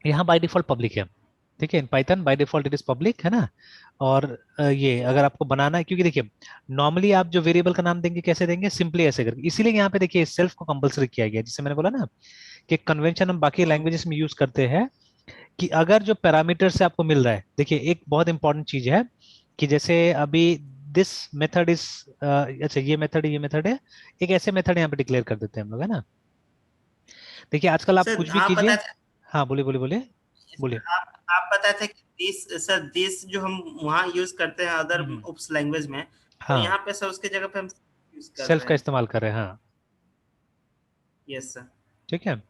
यहाँ बाय डिफॉल्ट पब्लिक है, ठीक है, in Python by default it is public है ना। और ये जी। अगर आपको बनाना है, क्योंकि देखिए नॉर्मली आप जो वेरिएबल का नाम देंगे कैसे देंगे, सिंपली ऐसे करके, इसीलिए यहाँ पे देखिए सेल्फ को कंपलसरी किया गया है, जिससे मैंने बोला ना कि कन्वेंशन हम बाकी हम्म। लैंग्वेजेस में यूज करते हैं, कि अगर जो पैरामीटर से आपको मिल रहा है, देखिए एक बहुत इंपॉर्टेंट चीज है कि जैसे अभी दिस मेथड इज, अच्छा ये मेथड, ये मेथड है, एक ऐसे मेथड यहाँ पे डिक्लेयर कर देते हैं हम लोग, है ना। देखिए आजकल आप सर कुछ भी आप कीजिए। बताए थे। हाँ, बोलिए बोलिए बोलिए बोलिए। आप बताए थे कि दिस सर, दिस जो हम वहाँ यूज करते हैं अदर हम्म। उप्स लैंग्वेज में, तो हाँ, यहाँ पे सर उसके जगह पे हम यूज कर सेल्फ रहे का हैं। इस्तेमाल कर रहे हैं, हाँ, यस सर। ठीक है।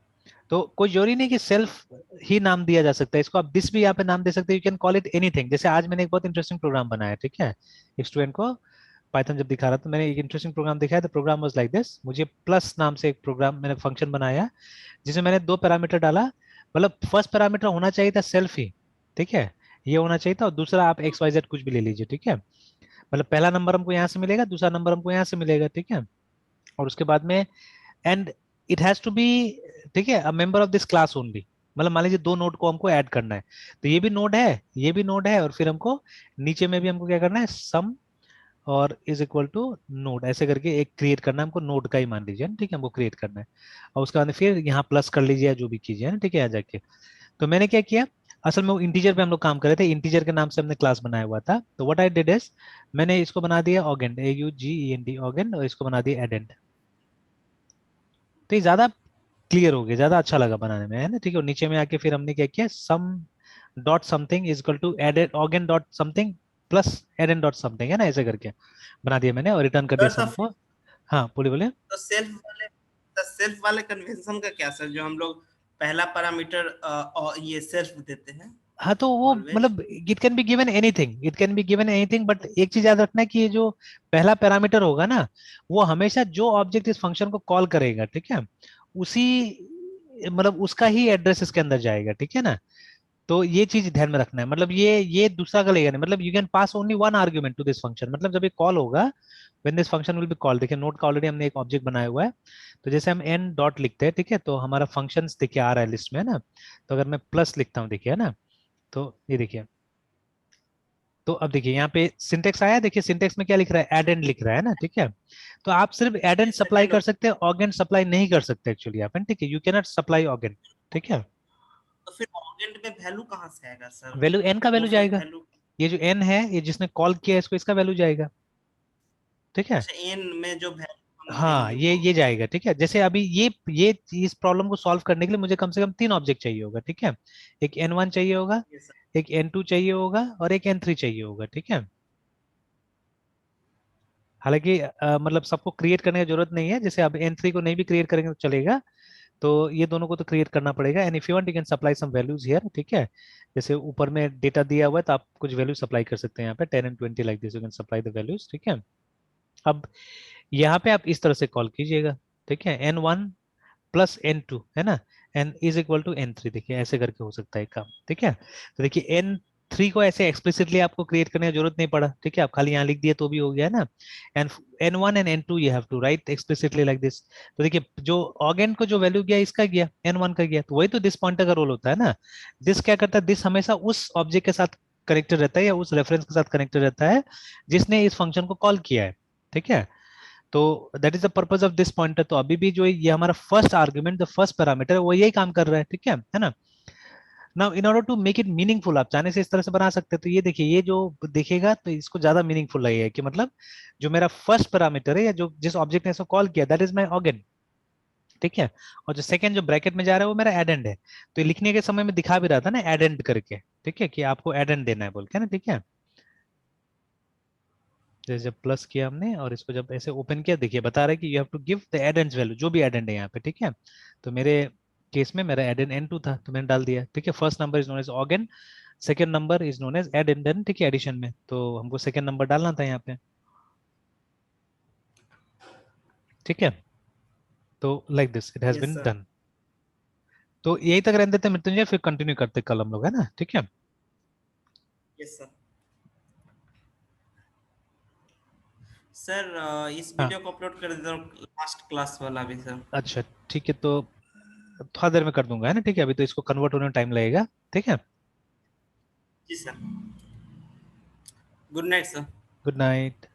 तो कोई जरूरी नहीं कि सेल्फ ही नाम दिया जा सकता है, इसको आप दिस भी यहाँ पे नाम दे सकते हैं, you can call it anything. जैसे आज मैंने एक बहुत इंटरेस्टिंग प्रोग्राम बनाया, ठीक है, एक स्टूडेंट को पाइथन जब दिखा रहा था, मैंने एक इंटरेस्टिंग प्रोग्राम दिखाया, तो प्रोग्राम वाज लाइक दिस, मुझे प्लस नाम से एक प्रोग्राम मैंने फंक्शन बनाया, जिसमें मैंने 2 पैरामीटर डाला। मतलब फर्स्ट पैरामीटर होना चाहिए था सेल्फ ही, ठीक है, ये होना चाहिए था, और दूसरा आप XYZ कुछ भी ले लीजिए, ठीक है। मतलब पहला नंबर हमको यहाँ से मिलेगा, दूसरा नंबर हमको यहाँ से मिलेगा, ठीक है। और उसके बाद में and it has to be, ठीक है, a member of this class only. मतलब मान लीजिए 2 नोड को हमको ऐड करना है, तो ये भी नोड है, ये भी नोड है, और फिर हमको नीचे में भी हमको क्या करना है, सम और इज इक्वल टू नोड, ऐसे करके एक क्रिएट करना है हमको, नोड का ही मान लीजिए ना, ठीक है, हमको क्रिएट करना है। और उसके बाद फिर यहाँ प्लस कर लीजिए, जो भी कीजिए ना, ठीक है, आ जाके। तो मैंने क्या किया, असल में वो इंटीजर पे हम लोग काम कर रहे थे, इंटीजर के नाम से हमने क्लास बनाया हुआ था, तो व्हाट आई डिड इज मैंने इसको बना दिया ऑगेंड, AUGEND ऑगेंड, और इसको बना दिया एडेंड। तो ये ज्यादा क्लियर हो गया, ज्यादा अच्छा लगा बनाने में, है ना, ठीक है। और नीचे में आके फिर हमने क्या किया, sum dot something is equal to added ऑगेन dot something plus addend dot something, है ना, ऐसे करके बना दिया मैंने और रिटर्न कर दिया सर तो सम को। हाँ, बोलिए बोलिए। तो सेल्फ वाले कन्वेंशन का क्या सर, जो हम लोग पहला पैरामीटर और ये सेल्फ देते हैं हाँ, तो वो ऑलवेज? मतलब it can be given anything, it can be given anything, but एक चीज याद रखना है कि ये जो पहला पैरामीटर होगा ना, वो हमेशा जो ऑब्जेक्ट इस फंक्शन को कॉल करेगा, ठीक है, उसी, मतलब उसका ही एड्रेस इसके अंदर जाएगा, ठीक है ना। तो ये चीज ध्यान में रखना है, मतलब ये दूसरा का लेगा नहीं, मतलब you can pass only one argument to this function, मतलब जब ये कॉल होगा, when this function will be call, देखिए नोट का ऑलरेडी हमने एक ऑब्जेक्ट बनाया हुआ है, तो जैसे हम एन डॉट लिखते हैं, ठीक है, तो हमारा फंक्शंस देखिए आ रहा है लिस्ट में, है ना। तो अगर मैं प्लस लिखता हूँ, देखिए, है ना, तो ये देखिए, तो अब देखिए यहाँ पे सिंटेक्स आया, देखिए सिंटेक्स में क्या लिख रहा है, एड एंड लिख रहा है ना, ठीक है। तो आप सिर्फ एड एंड ये सप्लाई सेकंड कर सकते हैं, ऑगेंड सप्लाई नहीं कर सकते एक्चुअली आप, ठीक है, यू कैन नॉट सप्लाई ऑगेंड, ठीक है। तो फिर ऑगेंट में वैल्यू कहाँ से आएगा सर? वैल्यू एन का वो वैल्यू फिर जाएगा, वैल्यू। ये जो एन है, ये जिसने कॉल किया है इसको, इसका वैल्यू जाएगा, ठीक है। अच्छा, एन में जो वैल्यू हम हाँ, देंगे ये वो। ये जाएगा, ठीक है। जैसे अभी ये इस प्रॉब्लम को सॉल्व करने के लिए मुझे कम से कम 3 ऑब्जेक्ट चाहिए होगा, ठीक है, एक N1 चाहिए होगा, ये सर। एक N2 चाहिए होगा, और एक N3 चाहिए होगा, ठीक है। हालांकि मतलब सबको क्रिएट करने की जरूरत नहीं है, जैसे अब N3 को नहीं भी क्रिएट करेंगे तो चलेगा, तो ये दोनों को तो क्रिएट करना पड़ेगा, and if you want you can supply some values here, ठीक है। जैसे ऊपर में डेटा दिया हुआ है, तो आप कुछ वैल्यू सप्लाई कर सकते हैं यहाँ पे 10 and 20 like this, you can supply the values, ठीक है। अब यहाँ पे आप इस तरह से कॉल कीजिएगा, ठीक है, N1 प्लस N2, है ना, n is equal to n3। देखिए ऐसे करके हो सकता है काम, ठीक है। तो देखिए n3 को ऐसे एक्सप्लिसिटली आपको क्रिएट करने की जरूरत नहीं पड़ा, ठीक है, आप खाली यहाँ लिख दिए तो भी हो गया ना। And n1 and n2 you have to write explicitly like this. तो देखिए जो ऑगेंड को जो वैल्यू गया इसका गया, n1 का गया, तो वही तो दिस पॉइंटर का रोल होता है ना। दिस क्या करता है, दिस हमेशा उस ऑब्जेक्ट के साथ कनेक्टेड रहता है या उस रेफरेंस के साथ कनेक्टेड रहता है जिसने इस फंक्शन को कॉल किया है, ठीक है। तो that is the purpose of this pointer. तो अभी भी जो ये हमारा first argument, the first parameter, वो यही काम कर रहा है, ठीक है ना। Now in order to make it meaningful, आप चाहने से इस तरह से बना सकते हैं। तो ये देखिए, ये जो देखेगा तो इसको ज्यादा मीनिंगफुल लगेगा कि मतलब जो मेरा फर्स्ट पैरामीटर है या जो जिस ऑब्जेक्ट ने इसको कॉल किया, दैट इज माई ऑर्गन, ठीक है। और जो सेकंड जो ब्रैकेट में जा रहा है वो मेरा एडेंड है। तो ये लिखने के समय में दिखा भी रहा था ना एडेंड करके, ठीक है, कि आपको एडेंड देना है बोल के ना, ठीक है। जैसे जब प्लस किया हमने और इसको जब ऐसे ओपन किया, देखिए बता रहा है कि you have to give the addend value, जो भी एडेंड है यहाँ पे, ठीक है। तो मेरे केस में मेरा एडेंड n2 था तो मैंने डाल दिया, ठीक है। First number is known as ऑर्गन, second number is known as addend, ठीक है, एडिशन में। तो हमको सेकंड नंबर डालना था यहाँ पे, ठीक है। तो like this it has yes been sir. Done. तो यही तक रहने देते हैं मृत्युंजय, फिर कंटिन्यू करते कल हम लोग, है ना, ठीक है। Yes sir. सर इस हाँ वीडियो को अपलोड कर दो, लास्ट क्लास वाला भी सर। अच्छा ठीक है, तो थोड़ा देर में कर दूंगा, है ना, ठीक है। अभी तो इसको कन्वर्ट होने में टाइम लगेगा, ठीक है। जी sir. Good night sir. Good night.